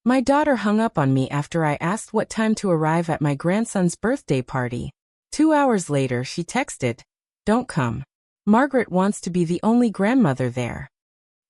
My daughter hung up on me after I asked what time to arrive at my grandson's birthday party. 2 hours later, she texted, "Don't come. Margaret wants to be the only grandmother there."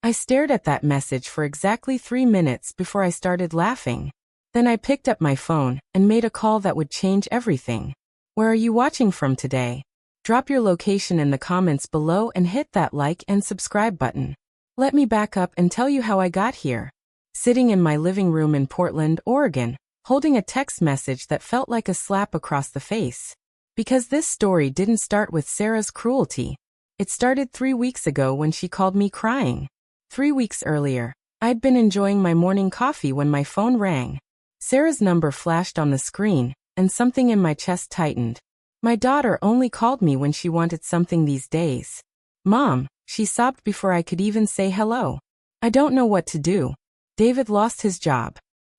I stared at that message for exactly 3 minutes before I started laughing. Then I picked up my phone and made a call that would change everything. "Where are you watching from today? Drop your location in the comments below and hit that like and subscribe button. Let me back up and tell you how I got here." Sitting in my living room in Portland, Oregon, holding a text message that felt like a slap across the face. Because this story didn't start with Sarah's cruelty. It started 3 weeks ago when she called me crying. 3 weeks earlier, I'd been enjoying my morning coffee when my phone rang. Sarah's number flashed on the screen, and something in my chest tightened. My daughter only called me when she wanted something these days. "Mom," she sobbed before I could even say hello. "I don't know what to do. David lost his job."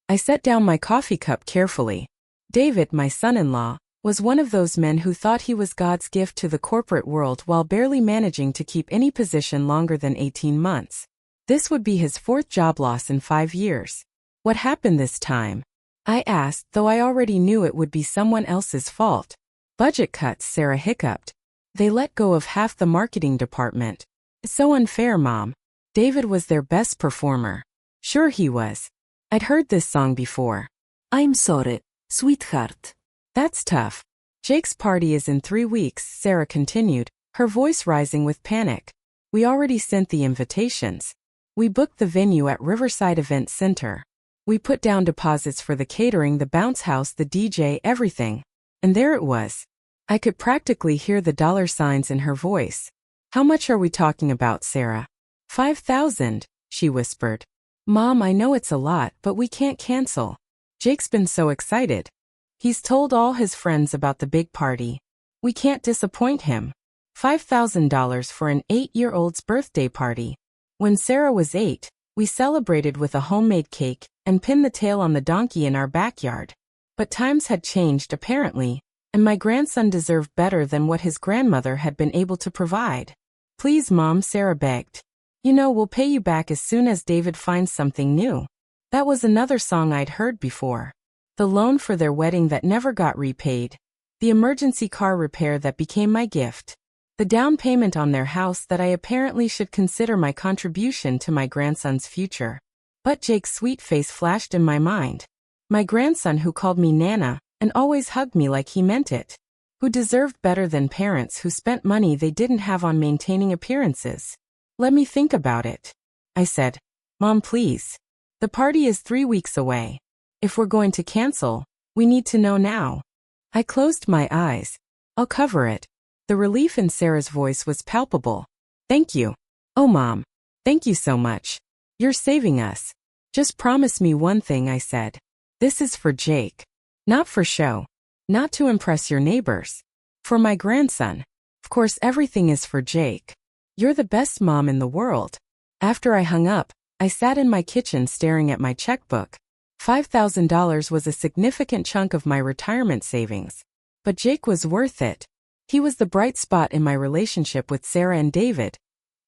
I set down my coffee cup carefully. David, my son-in-law, was one of those men who thought he was God's gift to the corporate world while barely managing to keep any position longer than 18 months. This would be his 4th job loss in 5 years. "What happened this time?" I asked, though I already knew it would be someone else's fault. "Budget cuts," Sarah hiccuped. "They let go of half the marketing department." "It's so unfair, Mom. David was their best performer." "Sure he was. I'd heard this song before." "I'm sorry, sweetheart." "That's tough. Jake's party is in 3 weeks," Sarah continued, her voice rising with panic. "We already sent the invitations. We booked the venue at Riverside Event Center. We put down deposits for the catering, the bounce house, the DJ, everything." And there it was. I could practically hear the dollar signs in her voice. "How much are we talking about, Sarah?" $5,000, she whispered. "Mom, I know it's a lot, but we can't cancel. Jake's been so excited. He's told all his friends about the big party. We can't disappoint him." $5,000 for an 8-year-old's birthday party. When Sarah was 8, we celebrated with a homemade cake and pinned the tail on the donkey in our backyard. But times had changed apparently, and my grandson deserved better than what his grandmother had been able to provide. "Please, Mom," Sarah begged. "You know, we'll pay you back as soon as David finds something new." That was another song I'd heard before. The loan for their wedding that never got repaid. The emergency car repair that became my gift. The down payment on their house that I apparently should consider my contribution to my grandson's future. But Jake's sweet face flashed in my mind. My grandson who called me Nana and always hugged me like he meant it. Who deserved better than parents who spent money they didn't have on maintaining appearances. "Let me think about it," I said. "Mom, please. The party is 3 weeks away. If we're going to cancel, we need to know now." I closed my eyes. "I'll cover it." The relief in Sarah's voice was palpable. "Thank you." "Oh, Mom. Thank you so much. You're saving us. Just promise me one thing," I said. "This is for Jake. Not for show. Not to impress your neighbors. For my grandson. Of course, everything is for Jake. You're the best mom in the world." After I hung up, I sat in my kitchen staring at my checkbook. $5,000 was a significant chunk of my retirement savings. But Jake was worth it. He was the bright spot in my relationship with Sarah and David.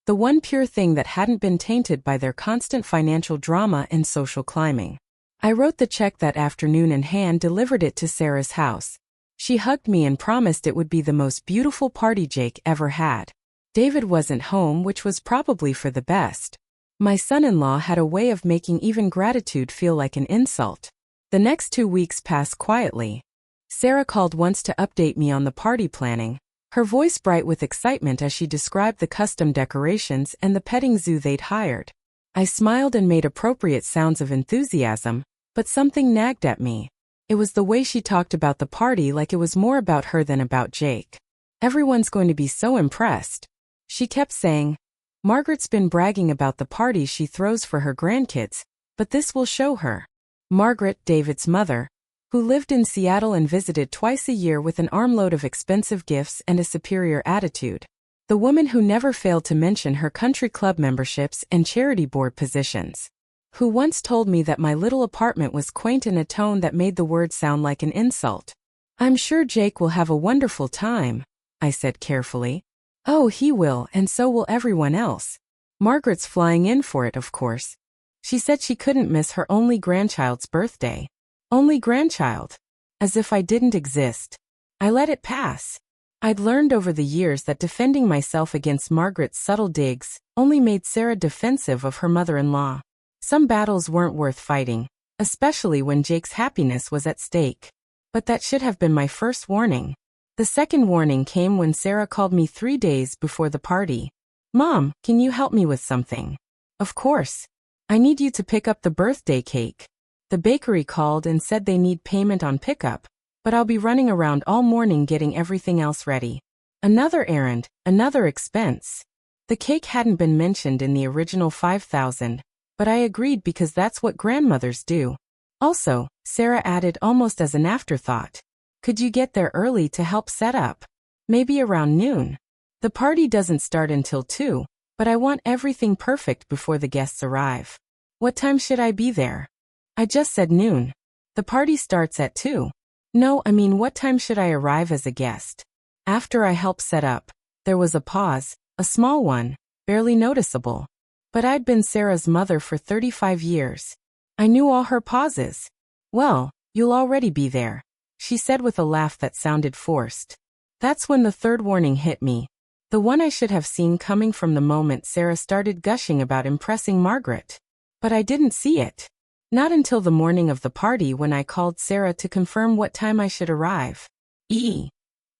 The one pure thing that hadn't been tainted by their constant financial drama and social climbing. I wrote the check that afternoon and hand-delivered it to Sarah's house. She hugged me and promised it would be the most beautiful party Jake ever had. David wasn't home, which was probably for the best. My son-in-law had a way of making even gratitude feel like an insult. The next 2 weeks passed quietly. Sarah called once to update me on the party planning, her voice bright with excitement as she described the custom decorations and the petting zoo they'd hired. I smiled and made appropriate sounds of enthusiasm, but something nagged at me. It was the way she talked about the party like it was more about her than about Jake. "Everyone's going to be so impressed," she kept saying. "Margaret's been bragging about the party she throws for her grandkids, but this will show her." Margaret, David's mother, who lived in Seattle and visited twice a year with an armload of expensive gifts and a superior attitude. The woman who never failed to mention her country club memberships and charity board positions. Who once told me that my little apartment was quaint in a tone that made the word sound like an insult. "I'm sure Jake will have a wonderful time," I said carefully. "Oh, he will, and so will everyone else. Margaret's flying in for it, of course." She said she couldn't miss her only grandchild's birthday. Only grandchild. As if I didn't exist. I let it pass. I'd learned over the years that defending myself against Margaret's subtle digs only made Sarah defensive of her mother-in-law. Some battles weren't worth fighting, especially when Jake's happiness was at stake. But that should have been my first warning. The second warning came when Sarah called me 3 days before the party. "Mom, can you help me with something?" "Of course. I need you to pick up the birthday cake. The bakery called and said they need payment on pickup, but I'll be running around all morning getting everything else ready." Another errand, another expense. The cake hadn't been mentioned in the original $5,000, but I agreed because that's what grandmothers do. Also, Sarah added almost as an afterthought, "Could you get there early to help set up? Maybe around noon. The party doesn't start until 2, but I want everything perfect before the guests arrive." "What time should I be there?" "I just said noon. The party starts at 2. "No, I mean what time should I arrive as a guest?" After I helped set up, there was a pause, a small one, barely noticeable. But I'd been Sarah's mother for 35 years. I knew all her pauses. "Well, you'll already be there," she said with a laugh that sounded forced. That's when the third warning hit me. The one I should have seen coming from the moment Sarah started gushing about impressing Margaret. But I didn't see it. Not until the morning of the party when I called Sarah to confirm what time I should arrive.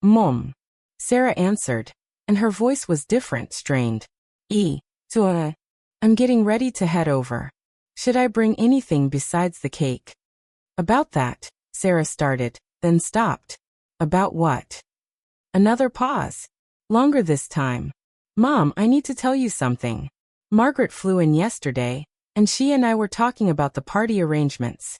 "Mom," Sarah answered, and her voice was different, strained. So, I'm getting ready to head over. Should I bring anything besides the cake?" "About that," Sarah started, then stopped. "About what?" Another pause. Longer this time. "Mom, I need to tell you something. Margaret flew in yesterday, and she and I were talking about the party arrangements."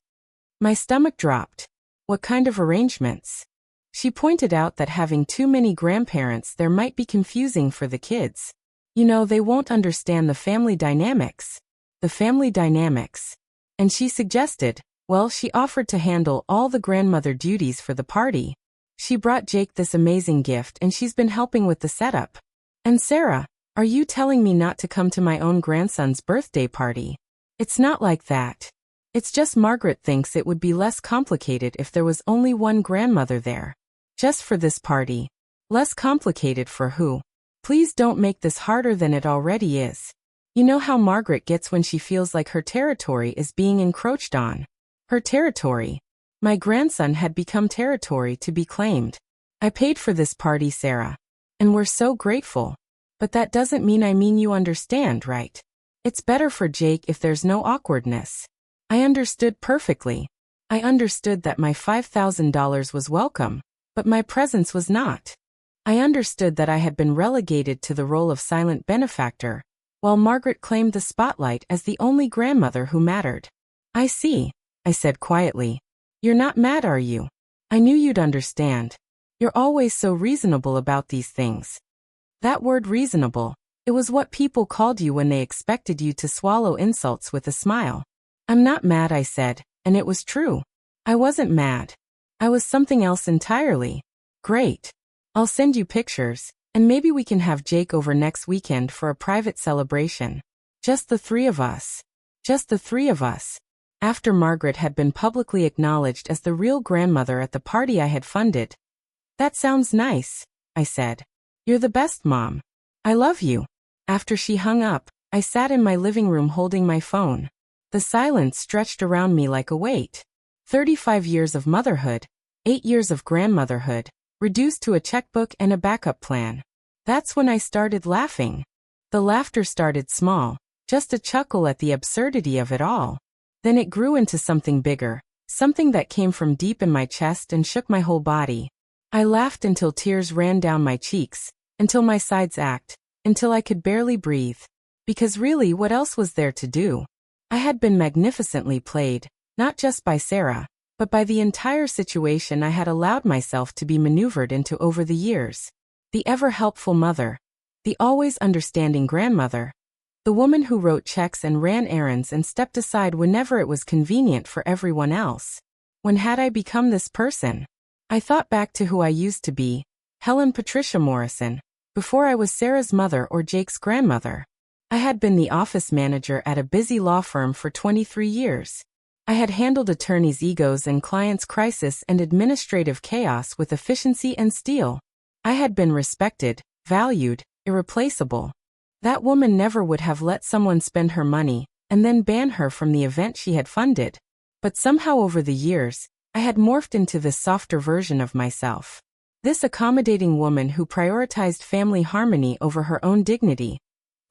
My stomach dropped. "What kind of arrangements?" She pointed out that having too many grandparents there might be confusing for the kids. You know, they won't understand the family dynamics. The family dynamics. And she suggested, well, she offered to handle all the grandmother duties for the party. She brought Jake this amazing gift and she's been helping with the setup. And Sarah, are you telling me not to come to my own grandson's birthday party? It's not like that. It's just Margaret thinks it would be less complicated if there was only one grandmother there. Just for this party. Less complicated for who? Please don't make this harder than it already is. You know how Margaret gets when she feels like her territory is being encroached on. Her territory. My grandson had become territory to be claimed. I paid for this party, Sarah. And we're so grateful. But that doesn't mean you understand, right? It's better for Jake if there's no awkwardness. I understood perfectly. I understood that my $5,000 was welcome, but my presence was not. I understood that I had been relegated to the role of silent benefactor, while Margaret claimed the spotlight as the only grandmother who mattered. "I see," I said quietly. "You're not mad, are you? I knew you'd understand. You're always so reasonable about these things." That word reasonable, it was what people called you when they expected you to swallow insults with a smile. "I'm not mad," I said, and it was true. I wasn't mad. I was something else entirely. "Great. I'll send you pictures, and maybe we can have Jake over next weekend for a private celebration. Just the 3 of us. Just the 3 of us." After Margaret had been publicly acknowledged as the real grandmother at the party I had funded. "That sounds nice," I said. "You're the best, Mom. I love you." After she hung up, I sat in my living room holding my phone. The silence stretched around me like a weight. 35 years of motherhood, 8 years of grandmotherhood, reduced to a checkbook and a backup plan. That's when I started laughing. The laughter started small, just a chuckle at the absurdity of it all. Then it grew into something bigger, something that came from deep in my chest and shook my whole body. I laughed until tears ran down my cheeks, until my sides ached, until I could barely breathe. Because really, what else was there to do? I had been magnificently played, not just by Sarah, but by the entire situation I had allowed myself to be maneuvered into over the years. The ever-helpful mother. The always understanding grandmother. The woman who wrote checks and ran errands and stepped aside whenever it was convenient for everyone else. When had I become this person? I thought back to who I used to be, Helen Patricia Morrison, before I was Sarah's mother or Jake's grandmother. I had been the office manager at a busy law firm for 23 years. I had handled attorneys' egos and clients' crisis and administrative chaos with efficiency and steel. I had been respected, valued, irreplaceable. That woman never would have let someone spend her money and then ban her from the event she had funded. But somehow over the years, I had morphed into this softer version of myself. This accommodating woman who prioritized family harmony over her own dignity,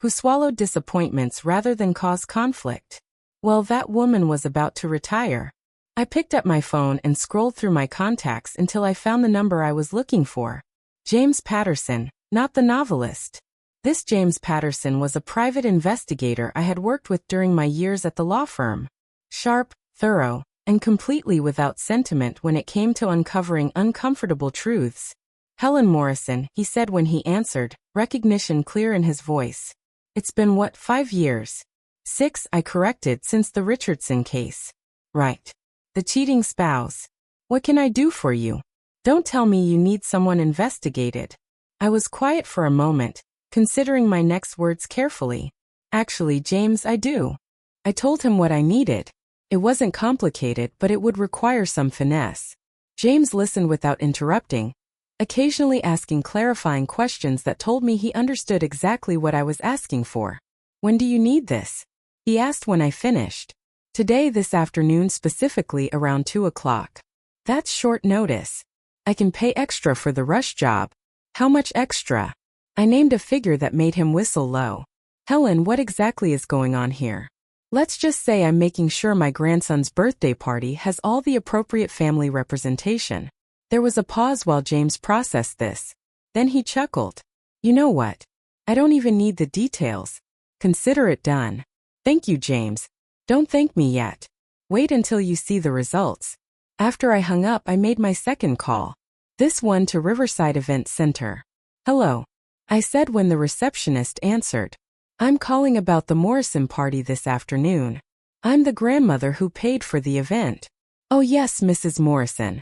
who swallowed disappointments rather than cause conflict. Well, that woman was about to retire. I picked up my phone and scrolled through my contacts until I found the number I was looking for. James Patterson, not the novelist. This James Patterson was a private investigator I had worked with during my years at the law firm. Sharp, thorough, and completely without sentiment when it came to uncovering uncomfortable truths. Helen Morrison, he said when he answered, recognition clear in his voice. It's been 5 years? 6, I corrected, since the Richardson case. Right. The cheating spouse. What can I do for you? Don't tell me you need someone investigated. I was quiet for a moment, considering my next words carefully. Actually, James, I do. I told him what I needed. It wasn't complicated, but it would require some finesse. James listened without interrupting, occasionally asking clarifying questions that told me he understood exactly what I was asking for. When do you need this? He asked when I finished. Today, this afternoon, specifically around 2 o'clock. That's short notice. I can pay extra for the rush job. How much extra? I named a figure that made him whistle low. Helen, what exactly is going on here? Let's just say I'm making sure my grandson's birthday party has all the appropriate family representation. There was a pause while James processed this. Then he chuckled. You know what? I don't even need the details. Consider it done. Thank you, James. Don't thank me yet. Wait until you see the results. After I hung up, I made my second call. This one to Riverside Event Center. Hello, I said when the receptionist answered. I'm calling about the Morrison party this afternoon. I'm the grandmother who paid for the event. Oh yes, Mrs. Morrison.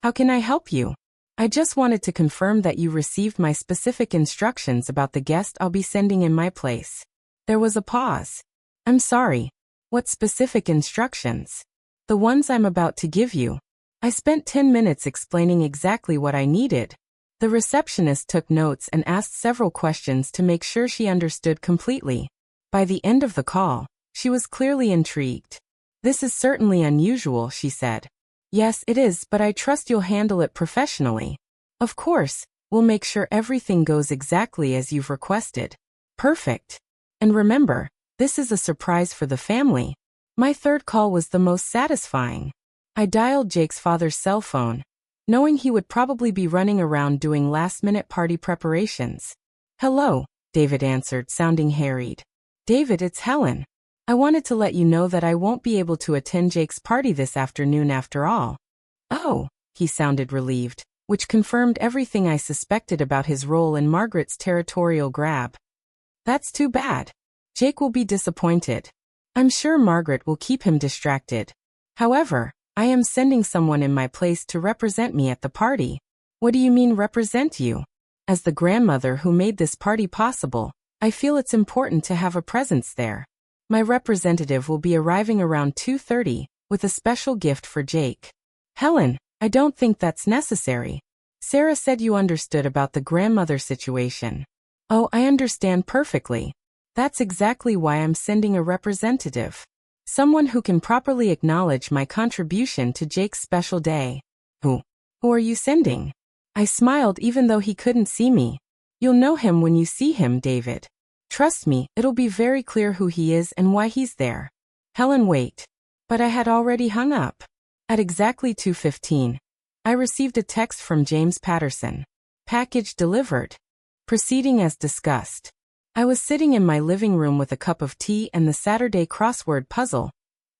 How can I help you? I just wanted to confirm that you received my specific instructions about the guest I'll be sending in my place. There was a pause. I'm sorry. What specific instructions? The ones I'm about to give you. I spent 10 minutes explaining exactly what I needed. The receptionist took notes and asked several questions to make sure she understood completely. By the end of the call, she was clearly intrigued. This is certainly unusual, she said. Yes, it is, but I trust you'll handle it professionally. Of course, we'll make sure everything goes exactly as you've requested. Perfect. And remember, this is a surprise for the family. My third call was the most satisfying. I dialed Jake's father's cell phone, knowing he would probably be running around doing last-minute party preparations. Hello, David answered, sounding harried. David, it's Helen. I wanted to let you know that I won't be able to attend Jake's party this afternoon after all. Oh, he sounded relieved, which confirmed everything I suspected about his role in Margaret's territorial grab. That's too bad. Jake will be disappointed. I'm sure Margaret will keep him distracted. However, I am sending someone in my place to represent me at the party. What do you mean represent you? As the grandmother who made this party possible, I feel it's important to have a presence there. My representative will be arriving around 2:30 with a special gift for Jake. Helen, I don't think that's necessary. Sarah said you understood about the grandmother situation. Oh, I understand perfectly. That's exactly why I'm sending a representative. Someone who can properly acknowledge my contribution to Jake's special day. Who are you sending? I smiled even though he couldn't see me. You'll know him when you see him, David. Trust me, it'll be very clear who he is and why he's there. Helen, wait. But I had already hung up. At exactly 2:15, I received a text from James Patterson. Package delivered. Proceeding as discussed. I was sitting in my living room with a cup of tea and the Saturday crossword puzzle,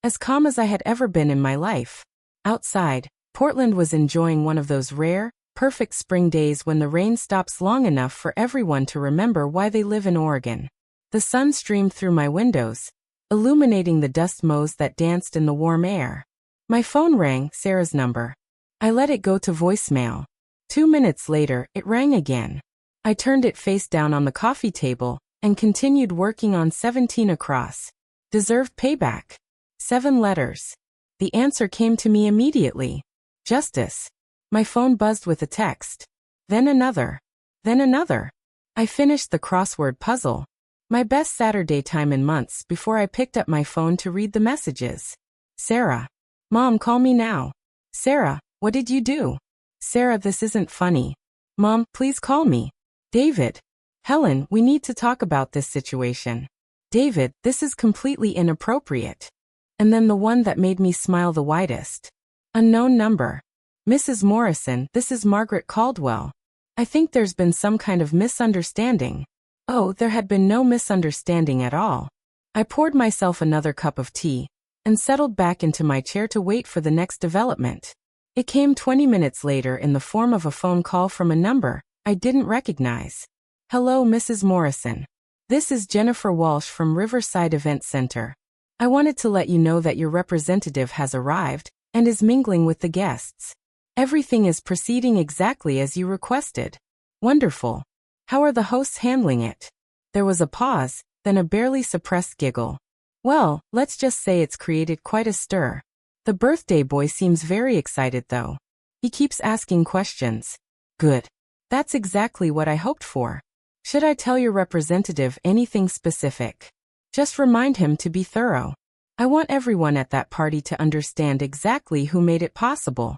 as calm as I had ever been in my life. Outside, Portland was enjoying one of those rare, perfect spring days when the rain stops long enough for everyone to remember why they live in Oregon. The sun streamed through my windows, illuminating the dust motes that danced in the warm air. My phone rang, Sarah's number. I let it go to voicemail. 2 minutes later, it rang again. I turned it face down on the coffee table, and continued working on 17 across. Deserved payback. 7 letters. The answer came to me immediately. Justice. My phone buzzed with a text. Then another. Then another. I finished the crossword puzzle. My best Saturday time in months before I picked up my phone to read the messages. Sarah. Mom, call me now. Sarah, what did you do? Sarah, this isn't funny. Mom, please call me. David. Helen, we need to talk about this situation. David, this is completely inappropriate. And then the one that made me smile the widest. Unknown number. Mrs. Morrison, this is Margaret Caldwell. I think there's been some kind of misunderstanding. Oh, there had been no misunderstanding at all. I poured myself another cup of tea and settled back into my chair to wait for the next development. It came 20 minutes later in the form of a phone call from a number I didn't recognize. Hello, Mrs. Morrison. This is Jennifer Walsh from Riverside Event Center. I wanted to let you know that your representative has arrived and is mingling with the guests. Everything is proceeding exactly as you requested. Wonderful. How are the hosts handling it? There was a pause, then a barely suppressed giggle. Well, let's just say it's created quite a stir. The birthday boy seems very excited though. He keeps asking questions. Good. That's exactly what I hoped for. Should I tell your representative anything specific? Just remind him to be thorough. I want everyone at that party to understand exactly who made it possible.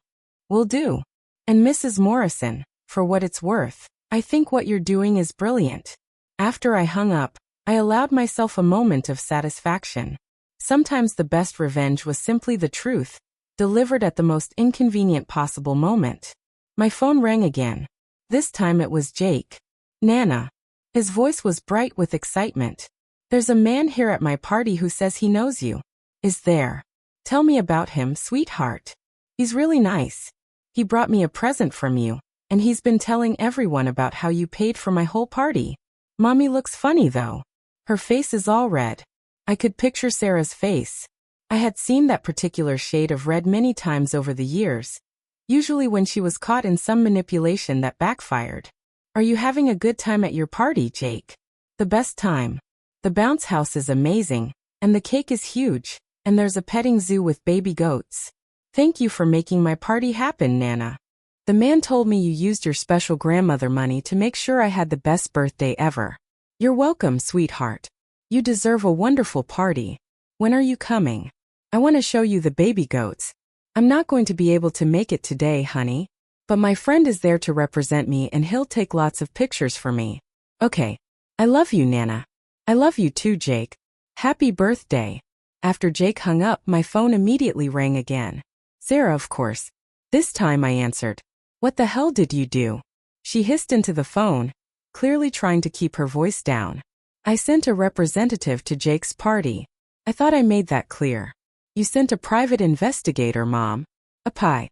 Will do. And Mrs. Morrison, for what it's worth, I think what you're doing is brilliant. After I hung up, I allowed myself a moment of satisfaction. Sometimes the best revenge was simply the truth, delivered at the most inconvenient possible moment. My phone rang again. This time it was Jake. Nana. His voice was bright with excitement. There's a man here at my party who says he knows you. Is there? Tell me about him, sweetheart. He's really nice. He brought me a present from you, and he's been telling everyone about how you paid for my whole party. Mommy looks funny though. Her face is all red. I could picture Sarah's face. I had seen that particular shade of red many times over the years, usually when she was caught in some manipulation that backfired. Are you having a good time at your party, Jake? The best time. The bounce house is amazing, and the cake is huge, and there's a petting zoo with baby goats. Thank you for making my party happen, Nana. The man told me you used your special grandmother money to make sure I had the best birthday ever. You're welcome, sweetheart. You deserve a wonderful party. When are you coming? I want to show you the baby goats. I'm not going to be able to make it today, honey. But my friend is there to represent me and he'll take lots of pictures for me. Okay. I love you, Nana. I love you too, Jake. Happy birthday. After Jake hung up, my phone immediately rang again. Sarah, of course. This time I answered. What the hell did you do? She hissed into the phone, clearly trying to keep her voice down. I sent a representative to Jake's party. I thought I made that clear. You sent a private investigator, Mom. A pie.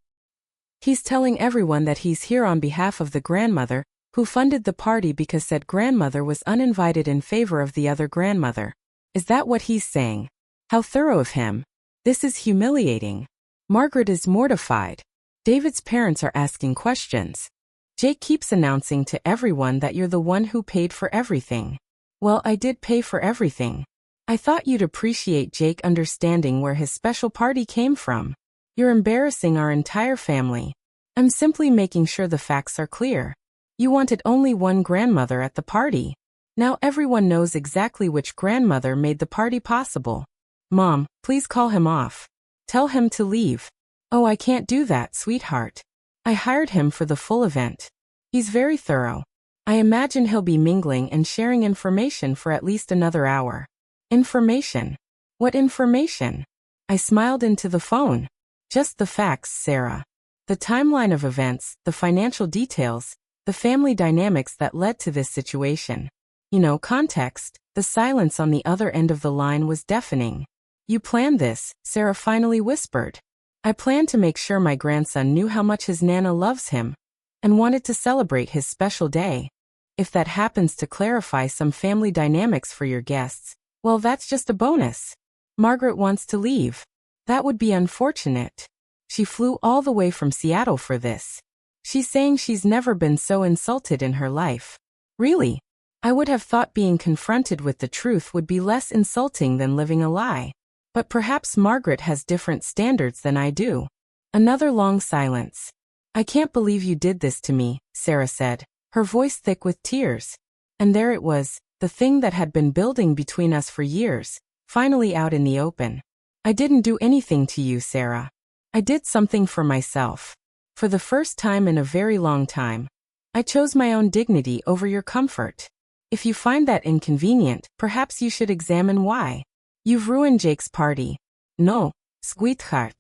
He's telling everyone that he's here on behalf of the grandmother, who funded the party because said grandmother was uninvited in favor of the other grandmother. Is that what he's saying? How thorough of him. This is humiliating. Margaret is mortified. David's parents are asking questions. Jake keeps announcing to everyone that you're the one who paid for everything. Well, I did pay for everything. I thought you'd appreciate Jake understanding where his special party came from. You're embarrassing our entire family. I'm simply making sure the facts are clear. You wanted only one grandmother at the party. Now everyone knows exactly which grandmother made the party possible. Mom, please call him off. Tell him to leave. Oh, I can't do that, sweetheart. I hired him for the full event. He's very thorough. I imagine he'll be mingling and sharing information for at least another hour. Information? What information? I smiled into the phone. Just the facts, Sarah. The timeline of events, the financial details, the family dynamics that led to this situation. You know, context. The silence on the other end of the line was deafening. You planned this, Sarah finally whispered. I planned to make sure my grandson knew how much his Nana loves him and wanted to celebrate his special day. If that happens to clarify some family dynamics for your guests, well, that's just a bonus. Margaret wants to leave. That would be unfortunate. She flew all the way from Seattle for this. She's saying she's never been so insulted in her life. Really? I would have thought being confronted with the truth would be less insulting than living a lie. But perhaps Margaret has different standards than I do. Another long silence. I can't believe you did this to me, Sarah said, her voice thick with tears. And there it was, the thing that had been building between us for years, finally out in the open. I didn't do anything to you, Sarah. I did something for myself. For the first time in a very long time, I chose my own dignity over your comfort. If you find that inconvenient, perhaps you should examine why. You've ruined Jake's party. No, sweetheart.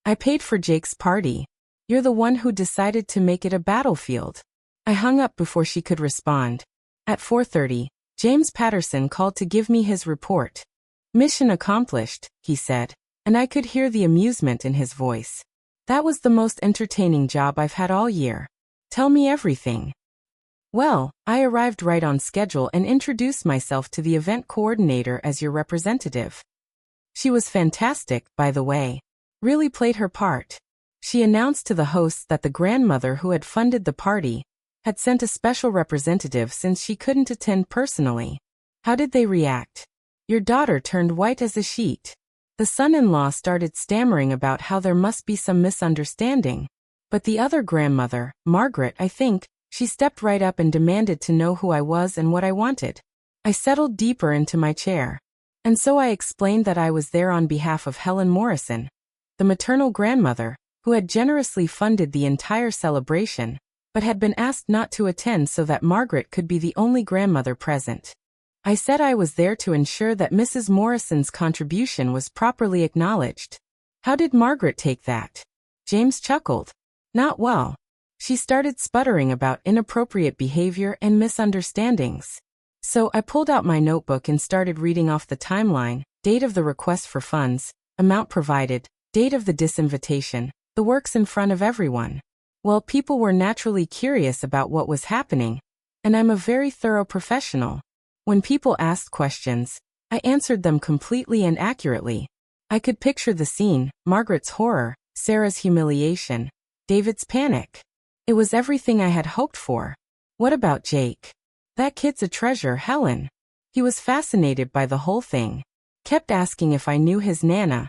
I paid for Jake's party. You're the one who decided to make it a battlefield. I hung up before she could respond. At 4:30, James Patterson called to give me his report. Mission accomplished, he said, and I could hear the amusement in his voice. That was the most entertaining job I've had all year. Tell me everything. Well, I arrived right on schedule and introduced myself to the event coordinator as your representative. She was fantastic, by the way. Really played her part. She announced to the hosts that the grandmother who had funded the party had sent a special representative since she couldn't attend personally. How did they react? Your daughter turned white as a sheet. The son-in-law started stammering about how there must be some misunderstanding. But the other grandmother, Margaret, I think, she stepped right up and demanded to know who I was and what I wanted. I settled deeper into my chair. And so I explained that I was there on behalf of Helen Morrison, the maternal grandmother, who had generously funded the entire celebration, but had been asked not to attend so that Margaret could be the only grandmother present. I said I was there to ensure that Mrs. Morrison's contribution was properly acknowledged. How did Margaret take that? James chuckled. Not well. She started sputtering about inappropriate behavior and misunderstandings. So I pulled out my notebook and started reading off the timeline, date of the request for funds, amount provided, date of the disinvitation, the works in front of everyone. Well, people were naturally curious about what was happening, and I'm a very thorough professional. When people asked questions, I answered them completely and accurately. I could picture the scene, Margaret's horror, Sarah's humiliation, David's panic. It was everything I had hoped for. What about Jake? That kid's a treasure, Helen. He was fascinated by the whole thing. Kept asking if I knew his Nana.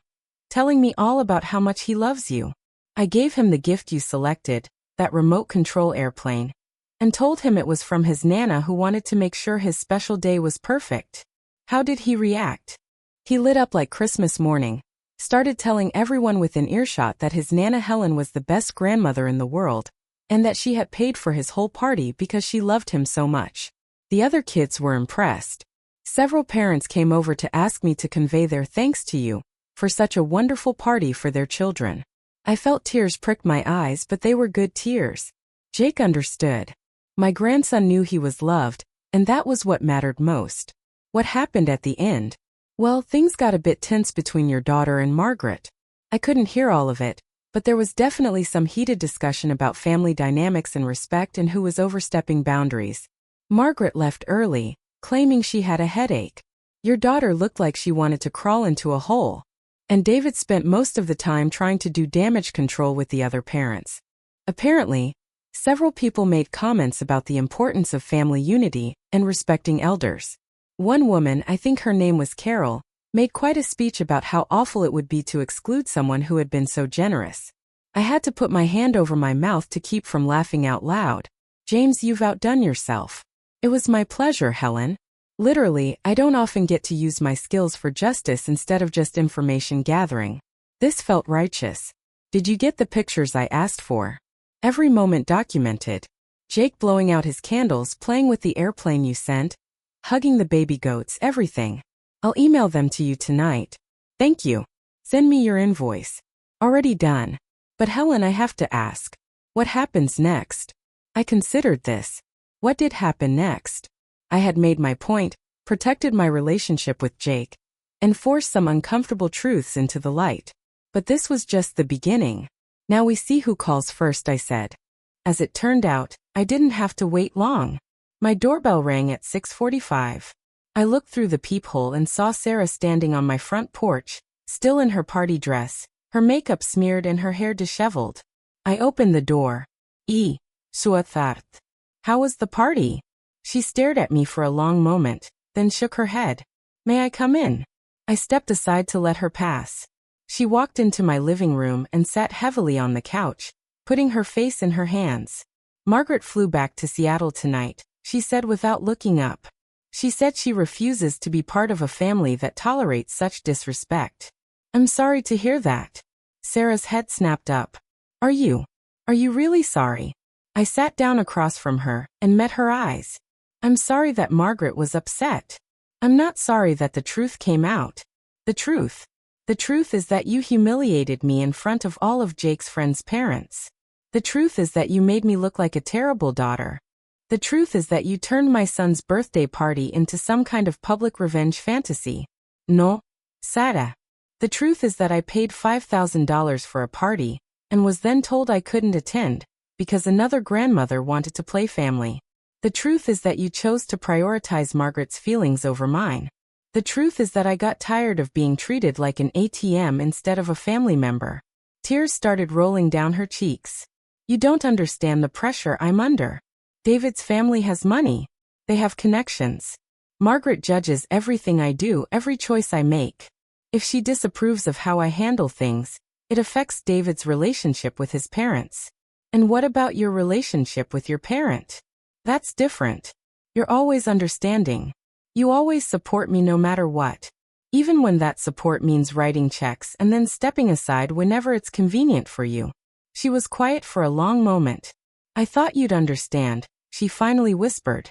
Telling me all about how much he loves you. I gave him the gift you selected, that remote control airplane, and told him it was from his Nana who wanted to make sure his special day was perfect. How did he react? He lit up like Christmas morning. Started telling everyone within earshot that his Nana Helen was the best grandmother in the world, and that she had paid for his whole party because she loved him so much. The other kids were impressed. Several parents came over to ask me to convey their thanks to you for such a wonderful party for their children. I felt tears prick my eyes, but they were good tears. Jake understood. My grandson knew he was loved, and that was what mattered most. What happened at the end? Well, things got a bit tense between your daughter and Margaret. I couldn't hear all of it, but there was definitely some heated discussion about family dynamics and respect and who was overstepping boundaries. Margaret left early, claiming she had a headache. Your daughter looked like she wanted to crawl into a hole. And David spent most of the time trying to do damage control with the other parents. Apparently, several people made comments about the importance of family unity and respecting elders. One woman, I think her name was Carol, made quite a speech about how awful it would be to exclude someone who had been so generous. I had to put my hand over my mouth to keep from laughing out loud. James, you've outdone yourself. It was my pleasure, Helen. Literally, I don't often get to use my skills for justice instead of just information gathering. This felt righteous. Did you get the pictures I asked for? Every moment documented. Jake blowing out his candles, playing with the airplane you sent, hugging the baby goats, everything. I'll email them to you tonight. Thank you. Send me your invoice. Already done. But Helen, I have to ask. What happens next? I considered this. What did happen next? I had made my point, protected my relationship with Jake, and forced some uncomfortable truths into the light. But this was just the beginning. Now we see who calls first, I said. As it turned out, I didn't have to wait long. My doorbell rang at 6:45. I looked through the peephole and saw Sarah standing on my front porch, still in her party dress, her makeup smeared and her hair disheveled. I opened the door. Sua tarde. How was the party? She stared at me for a long moment, then shook her head. May I come in? I stepped aside to let her pass. She walked into my living room and sat heavily on the couch, putting her face in her hands. Margaret flew back to Seattle tonight, she said without looking up. She said she refuses to be part of a family that tolerates such disrespect. I'm sorry to hear that. Sarah's head snapped up. Are you really sorry? I sat down across from her and met her eyes. I'm sorry that Margaret was upset. I'm not sorry that the truth came out. The truth is that you humiliated me in front of all of Jake's friends' parents. The truth is that you made me look like a terrible daughter. The truth is that you turned my son's birthday party into some kind of public revenge fantasy. No, Sarah. The truth is that I paid $5,000 for a party, and was then told I couldn't attend, because another grandmother wanted to play family. The truth is that you chose to prioritize Margaret's feelings over mine. The truth is that I got tired of being treated like an ATM instead of a family member. Tears started rolling down her cheeks. You don't understand the pressure I'm under. David's family has money. They have connections. Margaret judges everything I do, every choice I make. If she disapproves of how I handle things, it affects David's relationship with his parents. And what about your relationship with your parent? That's different. You're always understanding. You always support me no matter what. Even when that support means writing checks and then stepping aside whenever it's convenient for you. She was quiet for a long moment. I thought you'd understand, she finally whispered.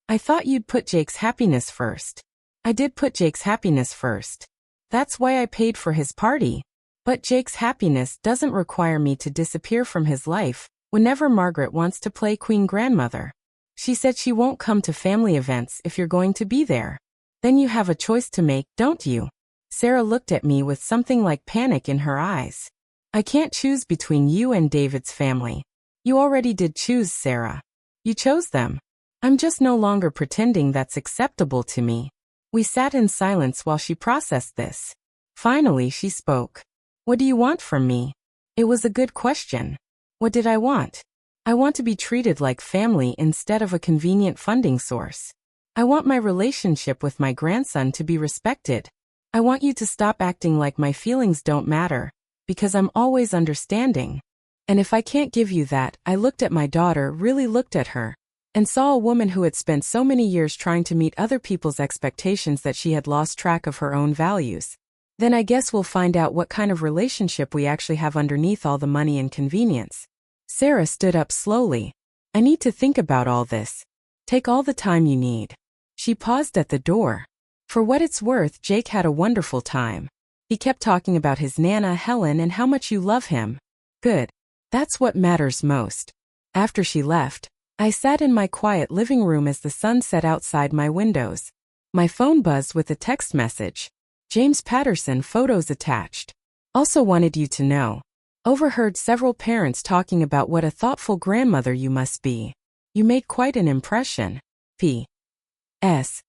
I thought you'd put Jake's happiness first. I did put Jake's happiness first. That's why I paid for his party. But Jake's happiness doesn't require me to disappear from his life whenever Margaret wants to play Queen Grandmother. She said she won't come to family events if you're going to be there. Then you have a choice to make, don't you? Sarah looked at me with something like panic in her eyes. I can't choose between you and David's family. You already did choose, Sarah. You chose them. I'm just no longer pretending that's acceptable to me. We sat in silence while she processed this. Finally, she spoke. What do you want from me? It was a good question. What did I want? I want to be treated like family instead of a convenient funding source. I want my relationship with my grandson to be respected. I want you to stop acting like my feelings don't matter, because I'm always understanding. And if I can't give you that, I looked at my daughter, really looked at her, and saw a woman who had spent so many years trying to meet other people's expectations that she had lost track of her own values. Then I guess we'll find out what kind of relationship we actually have underneath all the money and convenience. Sarah stood up slowly. I need to think about all this. Take all the time you need. She paused at the door. For what it's worth, Jake had a wonderful time. He kept talking about his Nana Helen and how much you love him. Good. That's what matters most. After she left, I sat in my quiet living room as the sun set outside my windows. My phone buzzed with a text message. James Patterson, photos attached. Also wanted you to know. Overheard several parents talking about what a thoughtful grandmother you must be. You made quite an impression. P.S.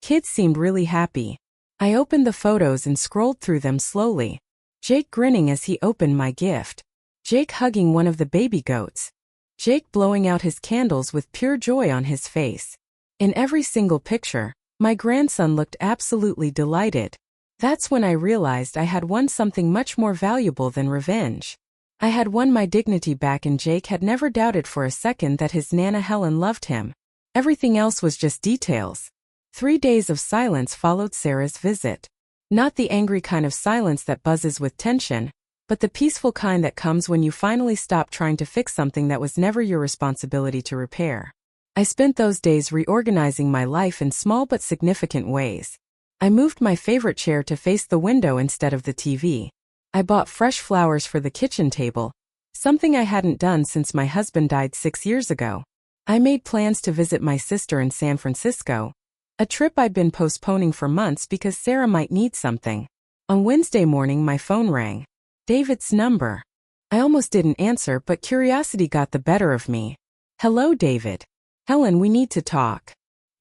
Kids seemed really happy. I opened the photos and scrolled through them slowly. Jake grinning as he opened my gift. Jake hugging one of the baby goats. Jake blowing out his candles with pure joy on his face. In every single picture, my grandson looked absolutely delighted. That's when I realized I had won something much more valuable than revenge. I had won my dignity back, and Jake had never doubted for a second that his Nana Helen loved him. Everything else was just details. 3 days of silence followed Sarah's visit. Not the angry kind of silence that buzzes with tension, but the peaceful kind that comes when you finally stop trying to fix something that was never your responsibility to repair. I spent those days reorganizing my life in small but significant ways. I moved my favorite chair to face the window instead of the TV. I bought fresh flowers for the kitchen table, something I hadn't done since my husband died 6 years ago. I made plans to visit my sister in San Francisco, a trip I'd been postponing for months because Sarah might need something. On Wednesday morning, my phone rang. David's number. I almost didn't answer, but curiosity got the better of me. Hello, David. Helen, we need to talk.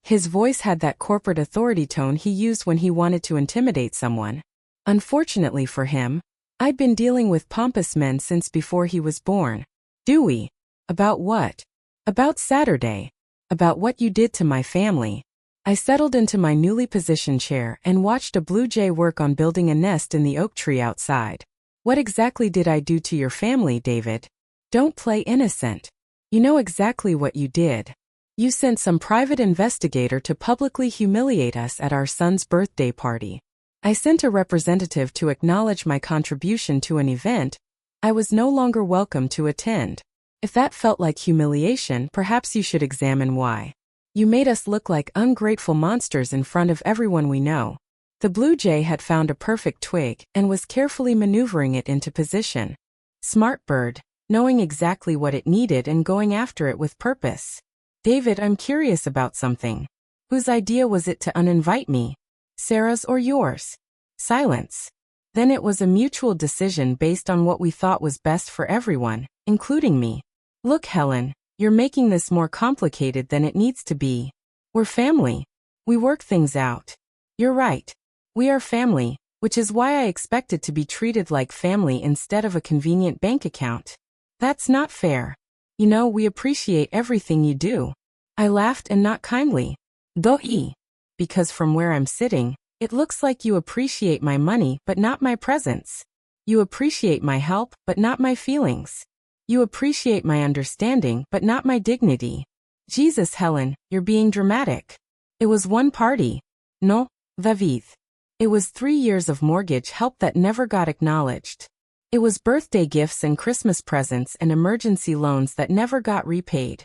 His voice had that corporate authority tone he used when he wanted to intimidate someone. Unfortunately for him, I'd been dealing with pompous men since before he was born. Dewey. About what? About Saturday. About what you did to my family. I settled into my newly positioned chair and watched a blue jay work on building a nest in the oak tree outside. What exactly did I do to your family, David? Don't play innocent. You know exactly what you did. You sent some private investigator to publicly humiliate us at our son's birthday party. I sent a representative to acknowledge my contribution to an event I was no longer welcome to attend. If that felt like humiliation, perhaps you should examine why. You made us look like ungrateful monsters in front of everyone we know. The blue jay had found a perfect twig and was carefully maneuvering it into position. Smart bird, knowing exactly what it needed and going after it with purpose. David, I'm curious about something. Whose idea was it to uninvite me? Sarah's or yours? Silence. Then it was a mutual decision based on what we thought was best for everyone, including me. Look, Helen, you're making this more complicated than it needs to be. We're family. We work things out. You're right. We are family, which is why I expected to be treated like family instead of a convenient bank account. That's not fair. You know, we appreciate everything you do. I laughed, and not kindly. Dohi. Because from where I'm sitting, it looks like you appreciate my money but not my presence. You appreciate my help but not my feelings. You appreciate my understanding but not my dignity. Jesus, Helen, you're being dramatic. It was one party. No, David. It was 3 years of mortgage help that never got acknowledged. It was birthday gifts and Christmas presents and emergency loans that never got repaid.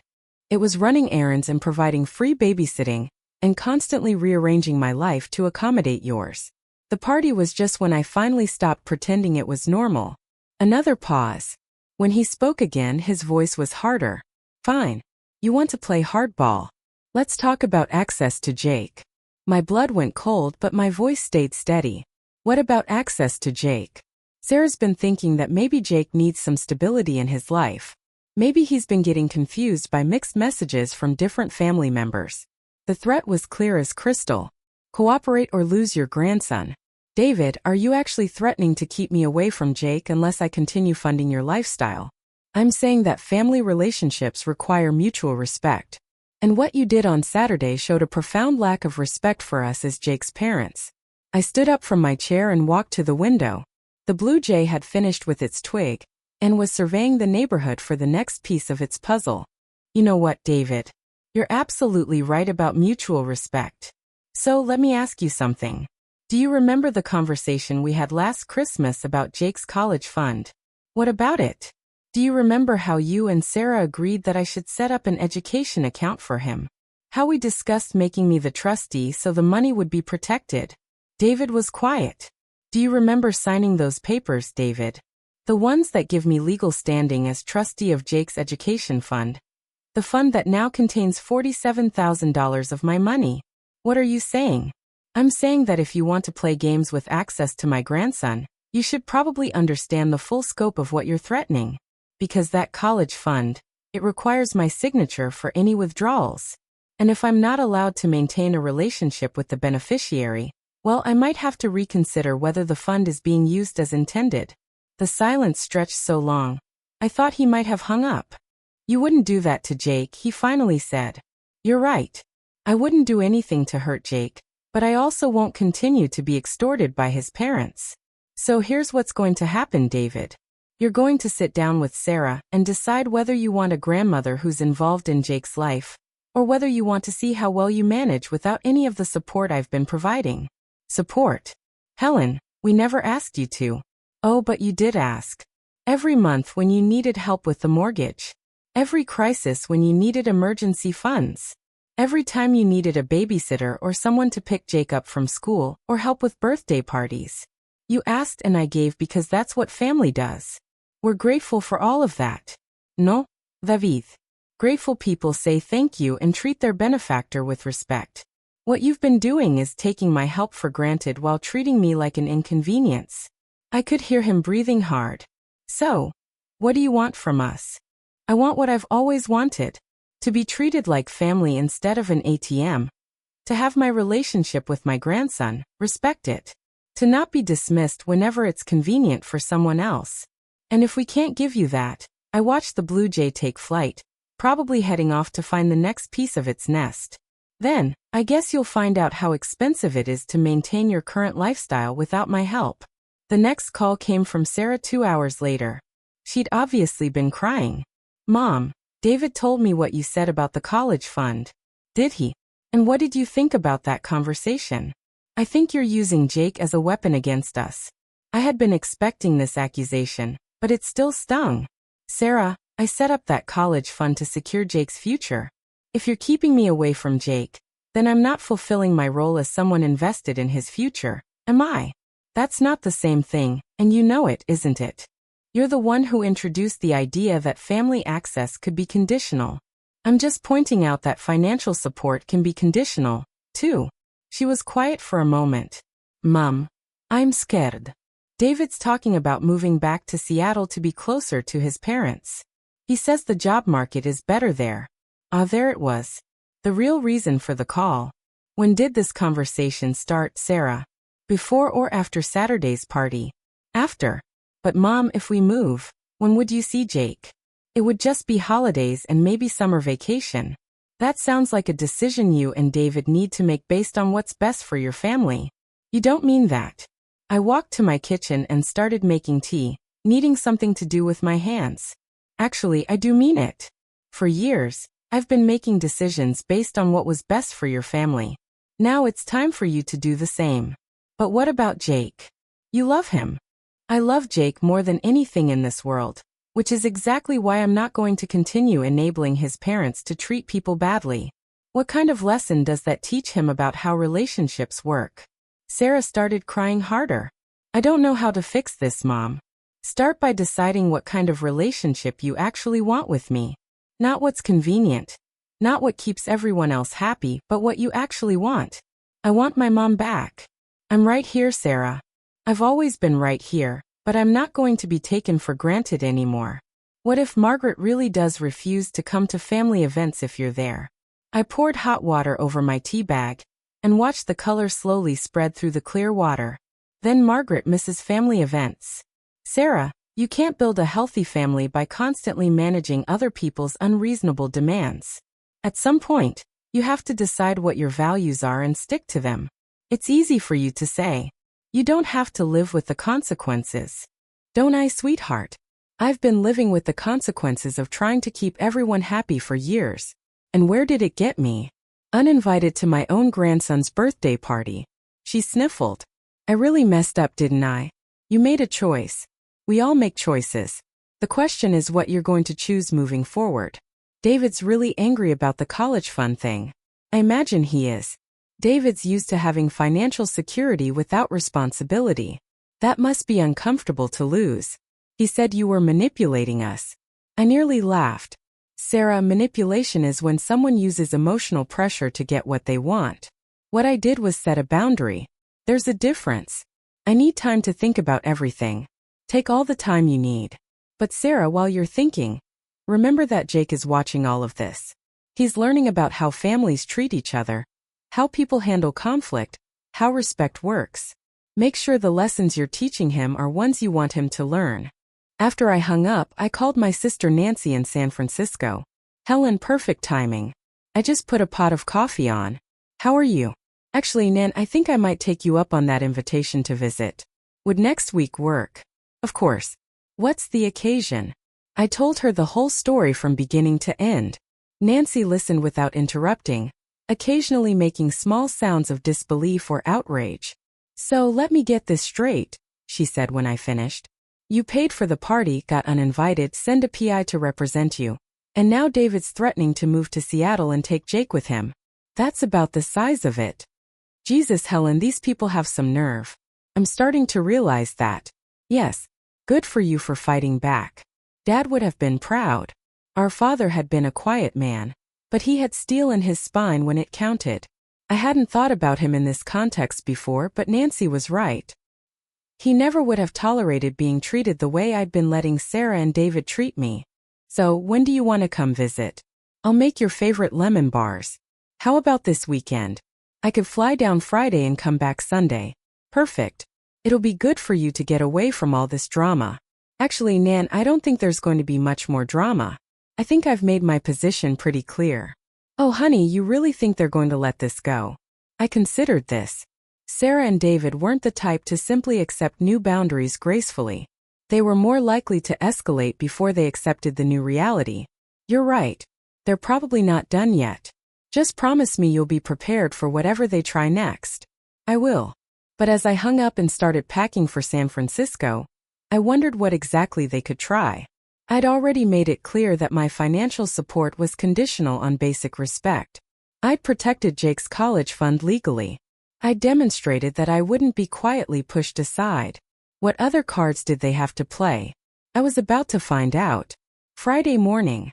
It was running errands and providing free babysitting, and constantly rearranging my life to accommodate yours. The party was just when I finally stopped pretending it was normal. Another pause. When he spoke again, his voice was harder. Fine. You want to play hardball. Let's talk about access to Jake. My blood went cold but my voice stayed steady. What about access to Jake? Sarah's been thinking that maybe Jake needs some stability in his life. Maybe he's been getting confused by mixed messages from different family members. The threat was clear as crystal. Cooperate or lose your grandson. David, are you actually threatening to keep me away from Jake unless I continue funding your lifestyle? I'm saying that family relationships require mutual respect. And what you did on Saturday showed a profound lack of respect for us as Jake's parents. I stood up from my chair and walked to the window. The blue jay had finished with its twig and was surveying the neighborhood for the next piece of its puzzle. You know what, David? You're absolutely right about mutual respect. So let me ask you something. Do you remember the conversation we had last Christmas about Jake's college fund? What about it? Do you remember how you and Sarah agreed that I should set up an education account for him? How we discussed making me the trustee so the money would be protected? David was quiet. Do you remember signing those papers, David? The ones that give me legal standing as trustee of Jake's education fund. The fund that now contains $47,000 of my money. What are you saying? I'm saying that if you want to play games with access to my grandson, you should probably understand the full scope of what you're threatening. Because that college fund, it requires my signature for any withdrawals. And if I'm not allowed to maintain a relationship with the beneficiary, well, I might have to reconsider whether the fund is being used as intended. The silence stretched so long. I thought he might have hung up. You wouldn't do that to Jake, he finally said. You're right. I wouldn't do anything to hurt Jake, but I also won't continue to be extorted by his parents. So here's what's going to happen, David. You're going to sit down with Sarah and decide whether you want a grandmother who's involved in Jake's life, or whether you want to see how well you manage without any of the support I've been providing. Support? Helen, we never asked you to. Oh, but you did ask. Every month when you needed help with the mortgage. Every crisis when you needed emergency funds. Every time you needed a babysitter or someone to pick Jake up from school or help with birthday parties. You asked and I gave because that's what family does. We're grateful for all of that. No, David. Grateful people say thank you and treat their benefactor with respect. What you've been doing is taking my help for granted while treating me like an inconvenience. I could hear him breathing hard. So, what do you want from us? I want what I've always wanted. To be treated like family instead of an ATM. To have my relationship with my grandson, respect it. To not be dismissed whenever it's convenient for someone else. And if we can't give you that, I watched the blue jay take flight, probably heading off to find the next piece of its nest. Then, I guess you'll find out how expensive it is to maintain your current lifestyle without my help. The next call came from Sarah 2 hours later. She'd obviously been crying. Mom, David told me what you said about the college fund. Did he? And what did you think about that conversation? I think you're using Jake as a weapon against us. I had been expecting this accusation, but it still stung. Sarah, I set up that college fund to secure Jake's future. If you're keeping me away from Jake, then I'm not fulfilling my role as someone invested in his future, am I? That's not the same thing, and you know it, isn't it? You're the one who introduced the idea that family access could be conditional. I'm just pointing out that financial support can be conditional, too. She was quiet for a moment. Mom, I'm scared. David's talking about moving back to Seattle to be closer to his parents. He says the job market is better there. Ah, there it was. The real reason for the call. When did this conversation start, Sarah? Before or after Saturday's party? After. But Mom, if we move, when would you see Jake? It would just be holidays and maybe summer vacation. That sounds like a decision you and David need to make based on what's best for your family. You don't mean that. I walked to my kitchen and started making tea, needing something to do with my hands. Actually, I do mean it. For years, I've been making decisions based on what was best for your family. Now it's time for you to do the same. But what about Jake? You love him. I love Jake more than anything in this world, which is exactly why I'm not going to continue enabling his parents to treat people badly. What kind of lesson does that teach him about how relationships work? Sarah started crying harder. I don't know how to fix this, Mom. Start by deciding what kind of relationship you actually want with me. Not what's convenient. Not what keeps everyone else happy, but what you actually want. I want my mom back. I'm right here, Sarah. I've always been right here, but I'm not going to be taken for granted anymore. What if Margaret really does refuse to come to family events if you're there? I poured hot water over my tea bag and watched the color slowly spread through the clear water. Then Margaret misses family events. Sarah, you can't build a healthy family by constantly managing other people's unreasonable demands. At some point, you have to decide what your values are and stick to them. It's easy for you to say. You don't have to live with the consequences. Don't I, sweetheart? I've been living with the consequences of trying to keep everyone happy for years. And where did it get me? Uninvited to my own grandson's birthday party. She sniffled. I really messed up, didn't I? You made a choice. We all make choices. The question is what you're going to choose moving forward. David's really angry about the college fund thing. I imagine he is. David's used to having financial security without responsibility. That must be uncomfortable to lose. He said you were manipulating us. I nearly laughed. Sarah, manipulation is when someone uses emotional pressure to get what they want. What I did was set a boundary. There's a difference. I need time to think about everything. Take all the time you need. But Sarah, while you're thinking, remember that Jake is watching all of this. He's learning about how families treat each other, how people handle conflict, how respect works. Make sure the lessons you're teaching him are ones you want him to learn. After I hung up, I called my sister Nancy in San Francisco. Helen, perfect timing. I just put a pot of coffee on. How are you? Actually, Nan, I think I might take you up on that invitation to visit. Would next week work? Of course. What's the occasion? I told her the whole story from beginning to end. Nancy listened without interrupting, occasionally making small sounds of disbelief or outrage. So let me get this straight, she said when I finished. You paid for the party, got uninvited, send a PI to represent you. And now David's threatening to move to Seattle and take Jake with him. That's about the size of it. Jesus, Helen, these people have some nerve. I'm starting to realize that. Yes, good for you for fighting back. Dad would have been proud. Our father had been a quiet man, but he had steel in his spine when it counted. I hadn't thought about him in this context before, but Nancy was right. He never would have tolerated being treated the way I'd been letting Sarah and David treat me. So, when do you want to come visit? I'll make your favorite lemon bars. How about this weekend? I could fly down Friday and come back Sunday. Perfect. It'll be good for you to get away from all this drama. Actually, Nan, I don't think there's going to be much more drama. I think I've made my position pretty clear. Oh honey, you really think they're going to let this go? I considered this. Sarah and David weren't the type to simply accept new boundaries gracefully. They were more likely to escalate before they accepted the new reality. You're right. They're probably not done yet. Just promise me you'll be prepared for whatever they try next. I will. But as I hung up and started packing for San Francisco, I wondered what exactly they could try. I'd already made it clear that my financial support was conditional on basic respect. I'd protected Jake's college fund legally. I demonstrated that I wouldn't be quietly pushed aside. What other cards did they have to play? I was about to find out. Friday morning,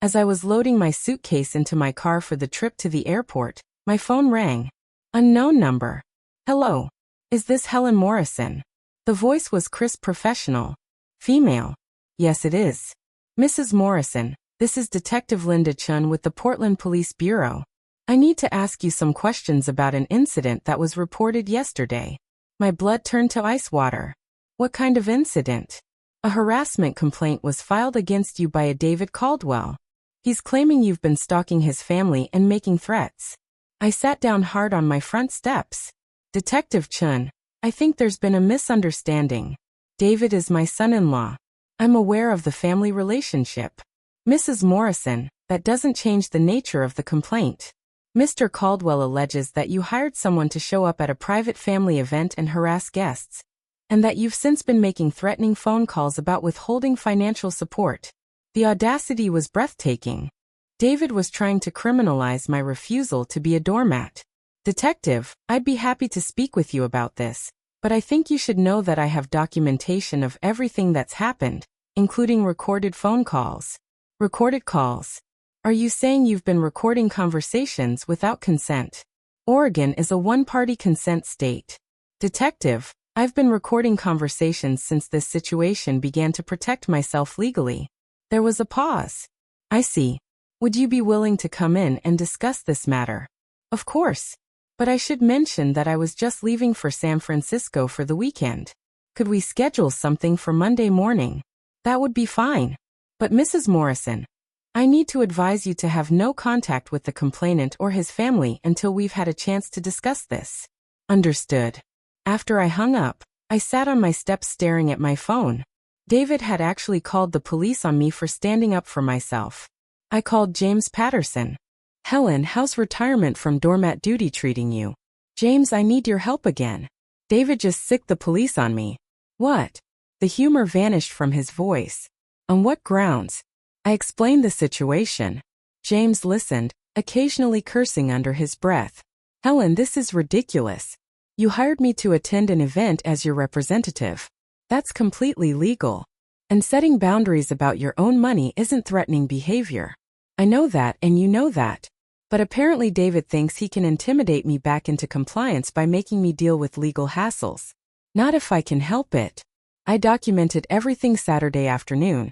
as I was loading my suitcase into my car for the trip to the airport, my phone rang. Unknown number. Hello. Is this Helen Morrison? The voice was crisp, professional. Female. Yes, it is. Mrs. Morrison, this is Detective Linda Chun with the Portland Police Bureau. I need to ask you some questions about an incident that was reported yesterday. My blood turned to ice water. What kind of incident? A harassment complaint was filed against you by a David Caldwell. He's claiming you've been stalking his family and making threats. I sat down hard on my front steps. Detective Chun, I think there's been a misunderstanding. David is my son-in-law. I'm aware of the family relationship. Mrs. Morrison, that doesn't change the nature of the complaint. Mr. Caldwell alleges that you hired someone to show up at a private family event and harass guests, and that you've since been making threatening phone calls about withholding financial support. The audacity was breathtaking. David was trying to criminalize my refusal to be a doormat. Detective, I'd be happy to speak with you about this, but I think you should know that I have documentation of everything that's happened, including recorded phone calls. Recorded calls. Are you saying you've been recording conversations without consent? Oregon is a one-party consent state. Detective, I've been recording conversations since this situation began to protect myself legally. There was a pause. I see. Would you be willing to come in and discuss this matter? Of course. But I should mention that I was just leaving for San Francisco for the weekend. Could we schedule something for Monday morning? That would be fine. But Mrs. Morrison, I need to advise you to have no contact with the complainant or his family until we've had a chance to discuss this. Understood. After I hung up, I sat on my steps staring at my phone. David had actually called the police on me for standing up for myself. I called James Patterson. Helen, how's retirement from doormat duty treating you? James, I need your help again. David just sicked the police on me. What? The humor vanished from his voice. On what grounds? I explained the situation. James listened, occasionally cursing under his breath. Helen, this is ridiculous. You hired me to attend an event as your representative. That's completely legal. And setting boundaries about your own money isn't threatening behavior. I know that and you know that. But apparently David thinks he can intimidate me back into compliance by making me deal with legal hassles. Not if I can help it. I documented everything Saturday afternoon,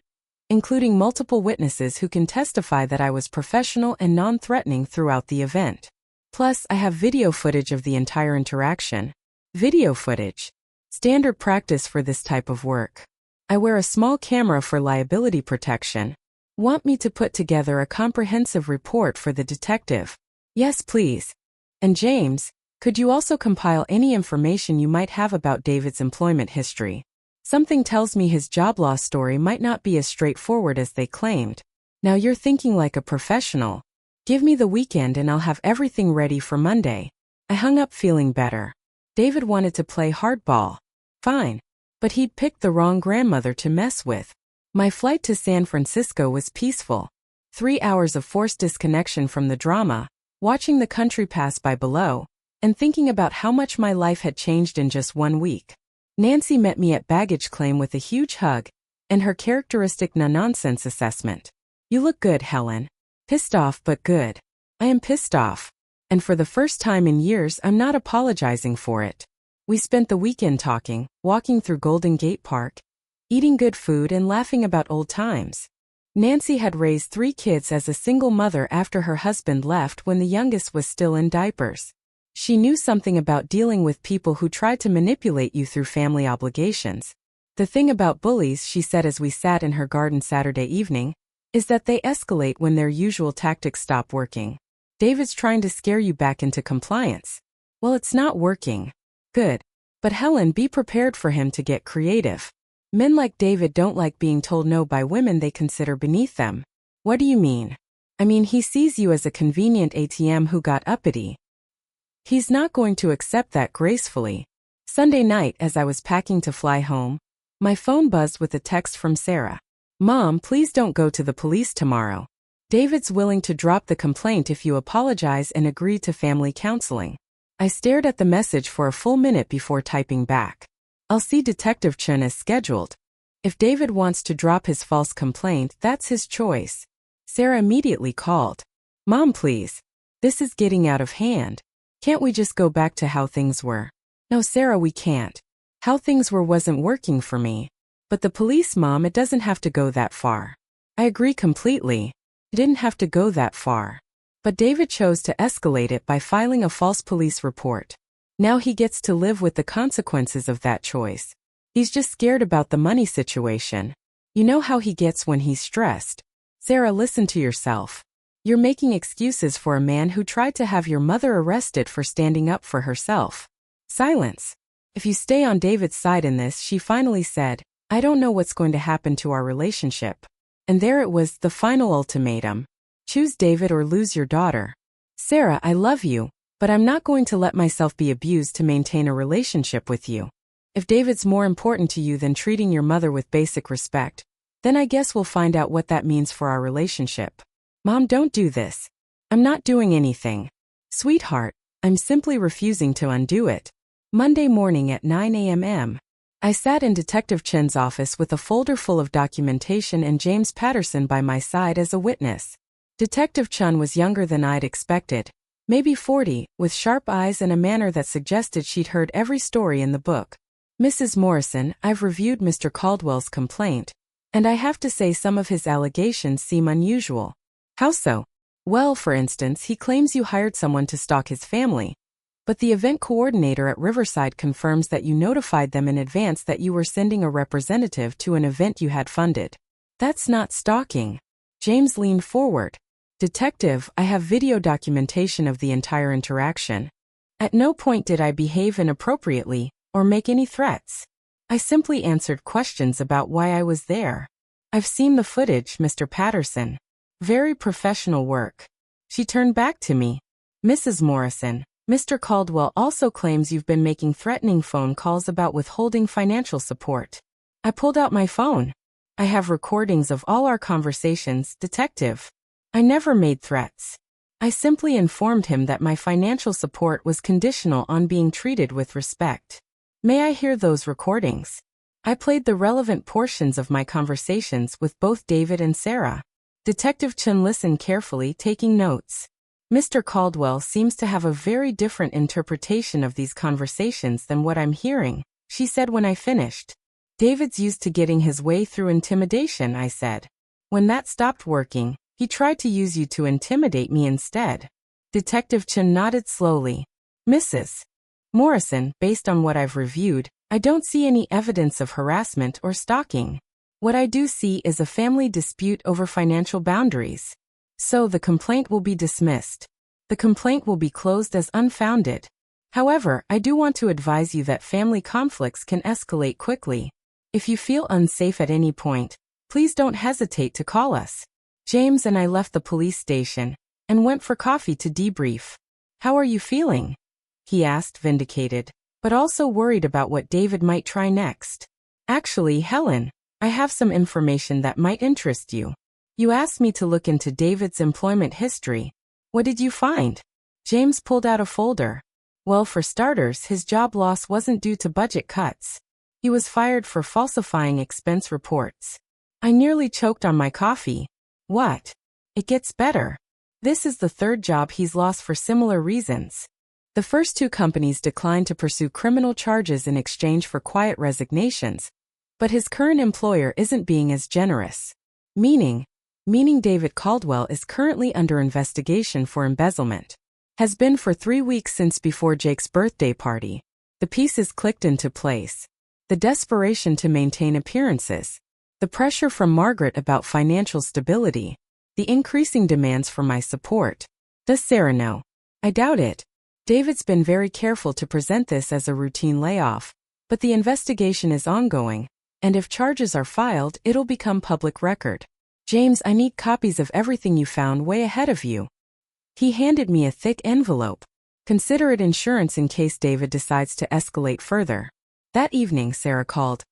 including multiple witnesses who can testify that I was professional and non-threatening throughout the event. Plus, I have video footage of the entire interaction. Video footage. Standard practice for this type of work. I wear a small camera for liability protection. Want me to put together a comprehensive report for the detective? Yes, please. And James, could you also compile any information you might have about David's employment history? Something tells me his job loss story might not be as straightforward as they claimed. Now you're thinking like a professional. Give me the weekend and I'll have everything ready for Monday. I hung up feeling better. David wanted to play hardball. Fine. But he'd picked the wrong grandmother to mess with. My flight to San Francisco was peaceful. 3 hours of forced disconnection from the drama, watching the country pass by below, and thinking about how much my life had changed in just 1 week. Nancy met me at baggage claim with a huge hug, and her characteristic no-nonsense assessment. You look good, Helen. Pissed off but good. I am pissed off. And for the first time in years I'm not apologizing for it. We spent the weekend talking, walking through Golden Gate Park, eating good food and laughing about old times. Nancy had raised 3 kids as a single mother after her husband left when the youngest was still in diapers. She knew something about dealing with people who tried to manipulate you through family obligations. The thing about bullies, she said as we sat in her garden Saturday evening, is that they escalate when their usual tactics stop working. David's trying to scare you back into compliance. Well, it's not working. Good. But Helen, be prepared for him to get creative. Men like David don't like being told no by women they consider beneath them. What do you mean? I mean, he sees you as a convenient ATM who got uppity. He's not going to accept that gracefully. Sunday night, as I was packing to fly home, my phone buzzed with a text from Sarah. Mom, please don't go to the police tomorrow. David's willing to drop the complaint if you apologize and agree to family counseling. I stared at the message for a full minute before typing back. I'll see Detective Chen as scheduled. If David wants to drop his false complaint, that's his choice. Sarah immediately called. Mom, please. This is getting out of hand. Can't we just go back to how things were? No, Sarah, we can't. How things were wasn't working for me. But the police, Mom, it doesn't have to go that far. I agree completely. It didn't have to go that far. But David chose to escalate it by filing a false police report. Now he gets to live with the consequences of that choice. He's just scared about the money situation. You know how he gets when he's stressed. Sarah, listen to yourself. You're making excuses for a man who tried to have your mother arrested for standing up for herself. Silence. If you stay on David's side in this, she finally said, I don't know what's going to happen to our relationship. And there it was, the final ultimatum. Choose David or lose your daughter. Sarah, I love you, but I'm not going to let myself be abused to maintain a relationship with you. If David's more important to you than treating your mother with basic respect, then I guess we'll find out what that means for our relationship. Mom, don't do this. I'm not doing anything. Sweetheart, I'm simply refusing to undo it. Monday morning at 9 a.m. I sat in Detective Chen's office with a folder full of documentation and James Patterson by my side as a witness. Detective Chen was younger than I'd expected, maybe 40, with sharp eyes and a manner that suggested she'd heard every story in the book. Mrs. Morrison, I've reviewed Mr. Caldwell's complaint, and I have to say some of his allegations seem unusual. How so? Well, for instance, he claims you hired someone to stalk his family. But the event coordinator at Riverside confirms that you notified them in advance that you were sending a representative to an event you had funded. That's not stalking. James leaned forward. Detective, I have video documentation of the entire interaction. At no point did I behave inappropriately or make any threats. I simply answered questions about why I was there. I've seen the footage, Mr. Patterson. Very professional work. She turned back to me. Mrs. Morrison, Mr. Caldwell also claims you've been making threatening phone calls about withholding financial support. I pulled out my phone. I have recordings of all our conversations, Detective. I never made threats. I simply informed him that my financial support was conditional on being treated with respect. May I hear those recordings? I played the relevant portions of my conversations with both David and Sarah. Detective Chen listened carefully, taking notes. Mr. Caldwell seems to have a very different interpretation of these conversations than what I'm hearing, she said when I finished. David's used to getting his way through intimidation, I said. When that stopped working, he tried to use you to intimidate me instead. Detective Chen nodded slowly. Mrs. Morrison, based on what I've reviewed, I don't see any evidence of harassment or stalking. What I do see is a family dispute over financial boundaries. So the complaint will be dismissed. The complaint will be closed as unfounded. However, I do want to advise you that family conflicts can escalate quickly. If you feel unsafe at any point, please don't hesitate to call us. James and I left the police station and went for coffee to debrief. How are you feeling? He asked, vindicated, but also worried about what David might try next. Actually, Helen, I have some information that might interest you. You asked me to look into David's employment history. What did you find? James pulled out a folder. Well, for starters, his job loss wasn't due to budget cuts. He was fired for falsifying expense reports. I nearly choked on my coffee. What? It gets better. This is the third job he's lost for similar reasons. The first two companies declined to pursue criminal charges in exchange for quiet resignations, but his current employer isn't being as generous. Meaning David Caldwell is currently under investigation for embezzlement. Has been for 3 weeks since before Jake's birthday party. The pieces clicked into place. The desperation to maintain appearances. The pressure from Margaret about financial stability. The increasing demands for my support. Does Sarah know? I doubt it. David's been very careful to present this as a routine layoff, but the investigation is ongoing, and if charges are filed, it'll become public record. James, I need copies of everything you found way ahead of you. He handed me a thick envelope. Consider it insurance in case David decides to escalate further. That evening, Sarah called.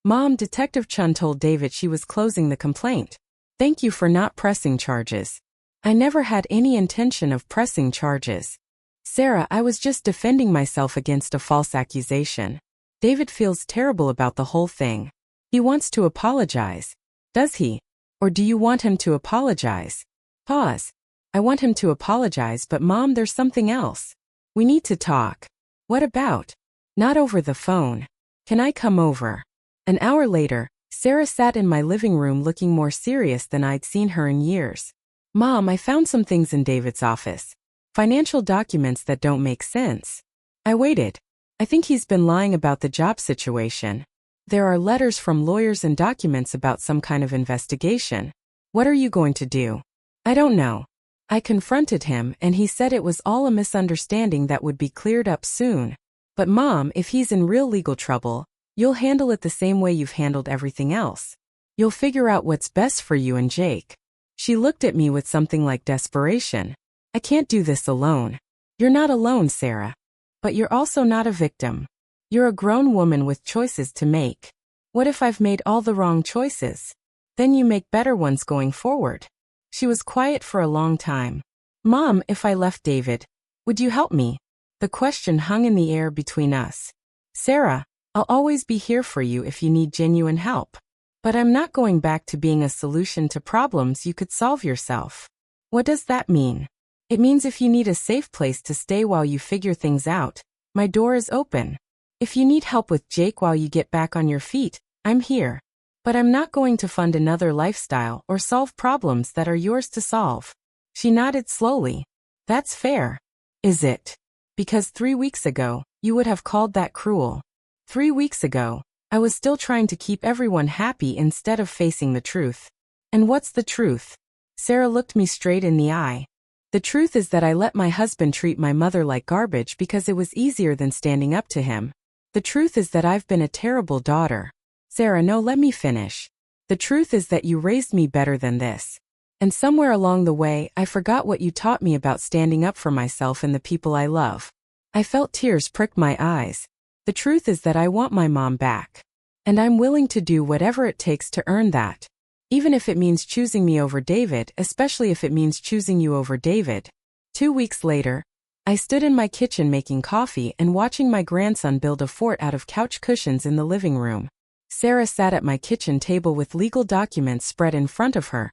Mom, Detective Chun told David she was closing the complaint. Thank you for not pressing charges. I never had any intention of pressing charges. Sarah, I was just defending myself against a false accusation. David feels terrible about the whole thing. He wants to apologize. Does he? Or do you want him to apologize? Pause. I want him to apologize, but Mom, there's something else. We need to talk. What about? Not over the phone. Can I come over? An hour later, Sarah sat in my living room looking more serious than I'd seen her in years. Mom, I found some things in David's office. Financial documents that don't make sense. I waited. I think he's been lying about the job situation. There are letters from lawyers and documents about some kind of investigation. What are you going to do? I don't know. I confronted him and he said it was all a misunderstanding that would be cleared up soon. But Mom, if he's in real legal trouble, you'll handle it the same way you've handled everything else. You'll figure out what's best for you and Jake. She looked at me with something like desperation. I can't do this alone. You're not alone, Sarah. But you're also not a victim. You're a grown woman with choices to make. What if I've made all the wrong choices? Then you make better ones going forward. She was quiet for a long time. Mom, if I left David, would you help me? The question hung in the air between us. Sarah, I'll always be here for you if you need genuine help. But I'm not going back to being a solution to problems you could solve yourself. What does that mean? It means if you need a safe place to stay while you figure things out, my door is open. If you need help with Jake while you get back on your feet, I'm here. But I'm not going to fund another lifestyle or solve problems that are yours to solve. She nodded slowly. That's fair. Is it? Because 3 weeks ago, you would have called that cruel. 3 weeks ago, I was still trying to keep everyone happy instead of facing the truth. And what's the truth? Sarah looked me straight in the eye. The truth is that I let my husband treat my mother like garbage because it was easier than standing up to him. The truth is that I've been a terrible daughter. Sarah, no, let me finish. The truth is that you raised me better than this. And somewhere along the way, I forgot what you taught me about standing up for myself and the people I love. I felt tears prick my eyes. The truth is that I want my mom back. And I'm willing to do whatever it takes to earn that. Even if it means choosing me over David, especially if it means choosing you over David. 2 weeks later, I stood in my kitchen making coffee and watching my grandson build a fort out of couch cushions in the living room. Sarah sat at my kitchen table with legal documents spread in front of her.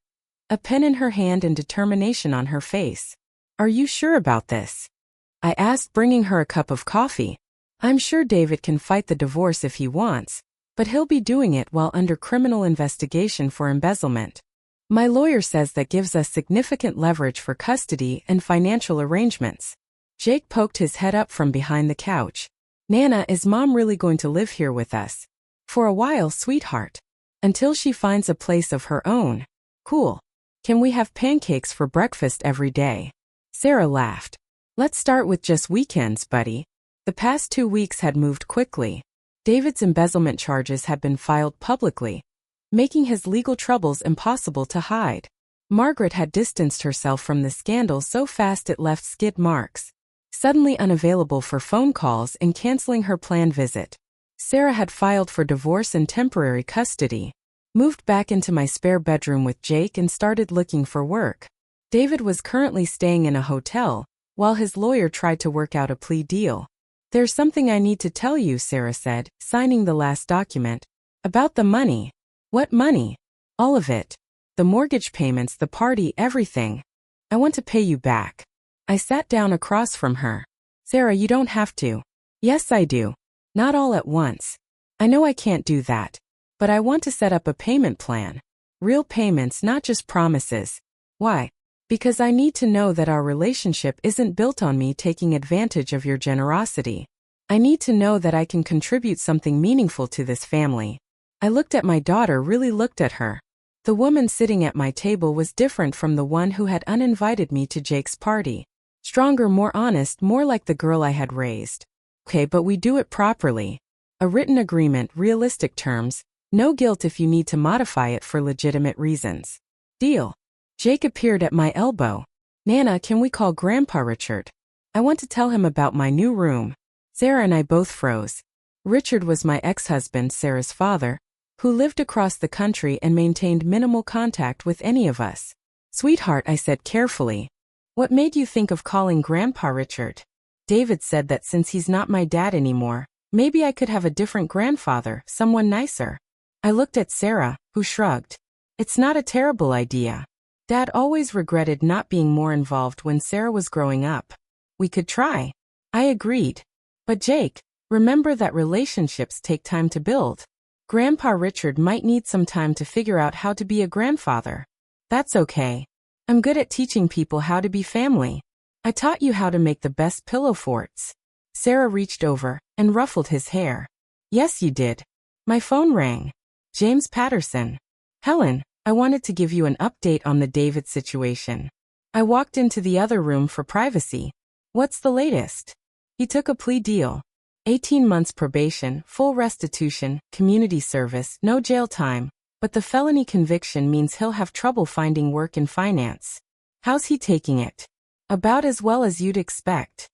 A pen in her hand and determination on her face. Are you sure about this? I asked, bringing her a cup of coffee. I'm sure David can fight the divorce if he wants, but he'll be doing it while under criminal investigation for embezzlement. My lawyer says that gives us significant leverage for custody and financial arrangements. Jake poked his head up from behind the couch. Nana, is Mom really going to live here with us? For a while, sweetheart. Until she finds a place of her own. Cool. Can we have pancakes for breakfast every day? Sarah laughed. Let's start with just weekends, buddy. The past 2 weeks had moved quickly. David's embezzlement charges had been filed publicly, making his legal troubles impossible to hide. Margaret had distanced herself from the scandal so fast it left skid marks. Suddenly unavailable for phone calls and canceling her planned visit. Sarah had filed for divorce and temporary custody, moved back into my spare bedroom with Jake and started looking for work. David was currently staying in a hotel, while his lawyer tried to work out a plea deal. There's something I need to tell you, Sarah said, signing the last document. About the money. What money? All of it. The mortgage payments, the party, everything. I want to pay you back. I sat down across from her. Sarah, you don't have to. Yes, I do. Not all at once. I know I can't do that. But I want to set up a payment plan. Real payments, not just promises. Why? Because I need to know that our relationship isn't built on me taking advantage of your generosity. I need to know that I can contribute something meaningful to this family. I looked at my daughter, really looked at her. The woman sitting at my table was different from the one who had uninvited me to Jake's party. Stronger, more honest, more like the girl I had raised. Okay, but we do it properly. A written agreement, realistic terms, no guilt if you need to modify it for legitimate reasons. Deal. Jake appeared at my elbow. Nana, can we call Grandpa Richard? I want to tell him about my new room. Sarah and I both froze. Richard was my ex-husband, Sarah's father, who lived across the country and maintained minimal contact with any of us. Sweetheart, I said carefully. What made you think of calling Grandpa Richard? David said that since he's not my dad anymore, maybe I could have a different grandfather, someone nicer. I looked at Sarah, who shrugged. It's not a terrible idea. Dad always regretted not being more involved when Sarah was growing up. We could try. I agreed. But Jake, remember that relationships take time to build. Grandpa Richard might need some time to figure out how to be a grandfather. That's okay. I'm good at teaching people how to be family. I taught you how to make the best pillow forts. Sarah reached over and ruffled his hair. Yes, you did. My phone rang. James Patterson. Helen, I wanted to give you an update on the David situation. I walked into the other room for privacy. What's the latest? He took a plea deal. 18 months probation, full restitution, community service, no jail time, but the felony conviction means he'll have trouble finding work in finance. How's he taking it? About as well as you'd expect.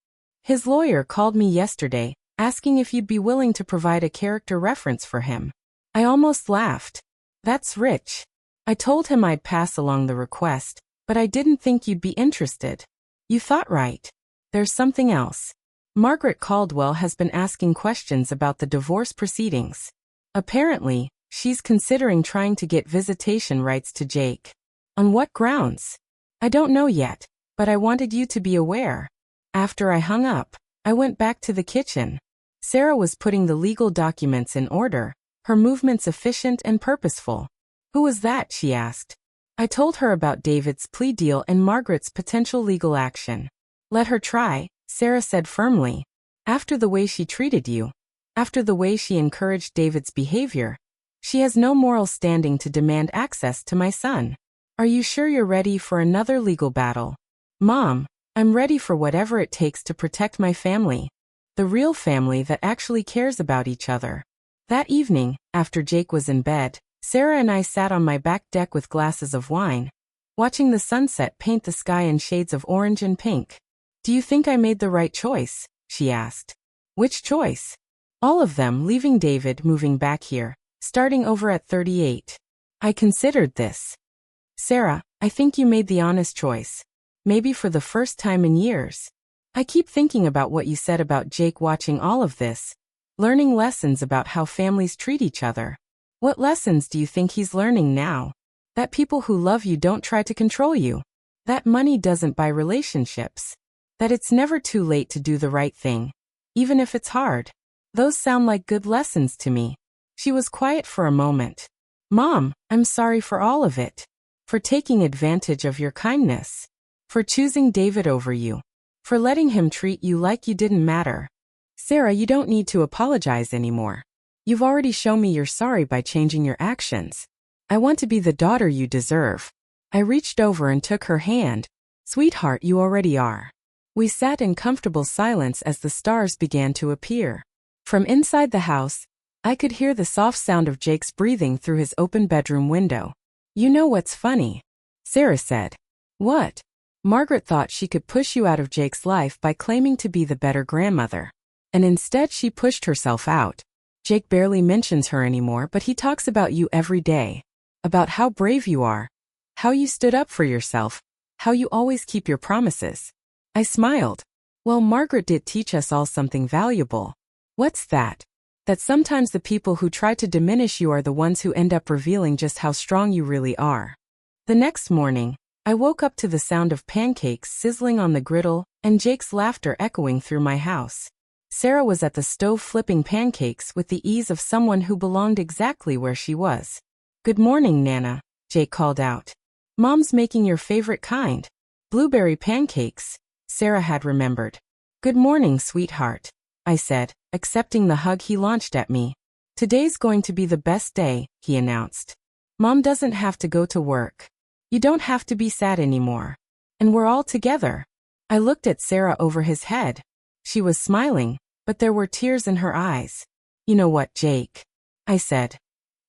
His lawyer called me yesterday, asking if you'd be willing to provide a character reference for him. I almost laughed. That's rich. I told him I'd pass along the request, but I didn't think you'd be interested. You thought right. There's something else. Margaret Caldwell has been asking questions about the divorce proceedings. Apparently, she's considering trying to get visitation rights to Jake. On what grounds? I don't know yet, but I wanted you to be aware. After I hung up, I went back to the kitchen. Sarah was putting the legal documents in order, her movements efficient and purposeful. Who was that? She asked. I told her about David's plea deal and Margaret's potential legal action. Let her try, Sarah said firmly. After the way she treated you, after the way she encouraged David's behavior, she has no moral standing to demand access to my son. Are you sure you're ready for another legal battle? Mom, I'm ready for whatever it takes to protect my family. The real family that actually cares about each other. That evening, after Jake was in bed, Sarah and I sat on my back deck with glasses of wine, watching the sunset paint the sky in shades of orange and pink. Do you think I made the right choice? She asked. Which choice? All of them, leaving David, moving back here, starting over at 38. I considered this. Sarah, I think you made the honest choice. Maybe for the first time in years. I keep thinking about what you said about Jake watching all of this, learning lessons about how families treat each other. What lessons do you think he's learning now? That people who love you don't try to control you. That money doesn't buy relationships. That it's never too late to do the right thing, even if it's hard. Those sound like good lessons to me. She was quiet for a moment. Mom, I'm sorry for all of it. For taking advantage of your kindness. For choosing David over you. For letting him treat you like you didn't matter. Sarah, you don't need to apologize anymore. You've already shown me you're sorry by changing your actions. I want to be the daughter you deserve. I reached over and took her hand. Sweetheart, you already are. We sat in comfortable silence as the stars began to appear. From inside the house, I could hear the soft sound of Jake's breathing through his open bedroom window. You know what's funny? Sarah said. What? Margaret thought she could push you out of Jake's life by claiming to be the better grandmother. And instead she pushed herself out. Jake barely mentions her anymore, but he talks about you every day. About how brave you are. How you stood up for yourself. How you always keep your promises. I smiled. Well, Margaret did teach us all something valuable. What's that? That sometimes the people who try to diminish you are the ones who end up revealing just how strong you really are. The next morning, I woke up to the sound of pancakes sizzling on the griddle and Jake's laughter echoing through my house. Sarah was at the stove flipping pancakes with the ease of someone who belonged exactly where she was. Good morning, Nana, Jake called out. Mom's making your favorite kind. Blueberry pancakes. Sarah had remembered. Good morning, sweetheart, I said, accepting the hug he launched at me. Today's going to be the best day, he announced. Mom doesn't have to go to work. You don't have to be sad anymore. And we're all together. I looked at Sarah over his head. She was smiling, but there were tears in her eyes. You know what, Jake? I said.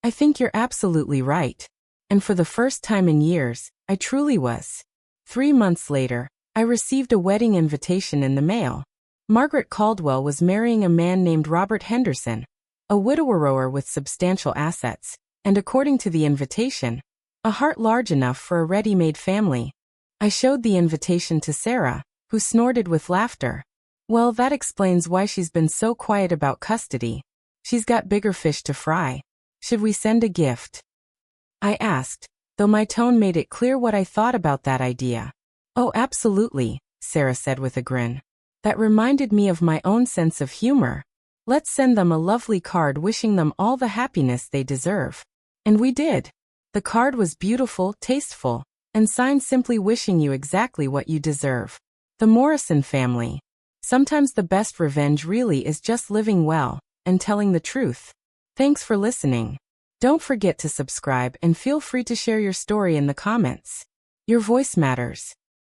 I think you're absolutely right. And for the first time in years, I truly was. 3 months later, I received a wedding invitation in the mail. Margaret Caldwell was marrying a man named Robert Henderson, a widower with substantial assets, and according to the invitation, a heart large enough for a ready-made family. I showed the invitation to Sarah, who snorted with laughter. Well, that explains why she's been so quiet about custody. She's got bigger fish to fry. Should we send a gift? I asked, though my tone made it clear what I thought about that idea. Oh, absolutely, Sarah said with a grin. That reminded me of my own sense of humor. Let's send them a lovely card wishing them all the happiness they deserve. And we did. The card was beautiful, tasteful, and signed simply wishing you exactly what you deserve. The Morrison family. Sometimes the best revenge really is just living well and telling the truth. Thanks for listening. Don't forget to subscribe and feel free to share your story in the comments. Your voice matters.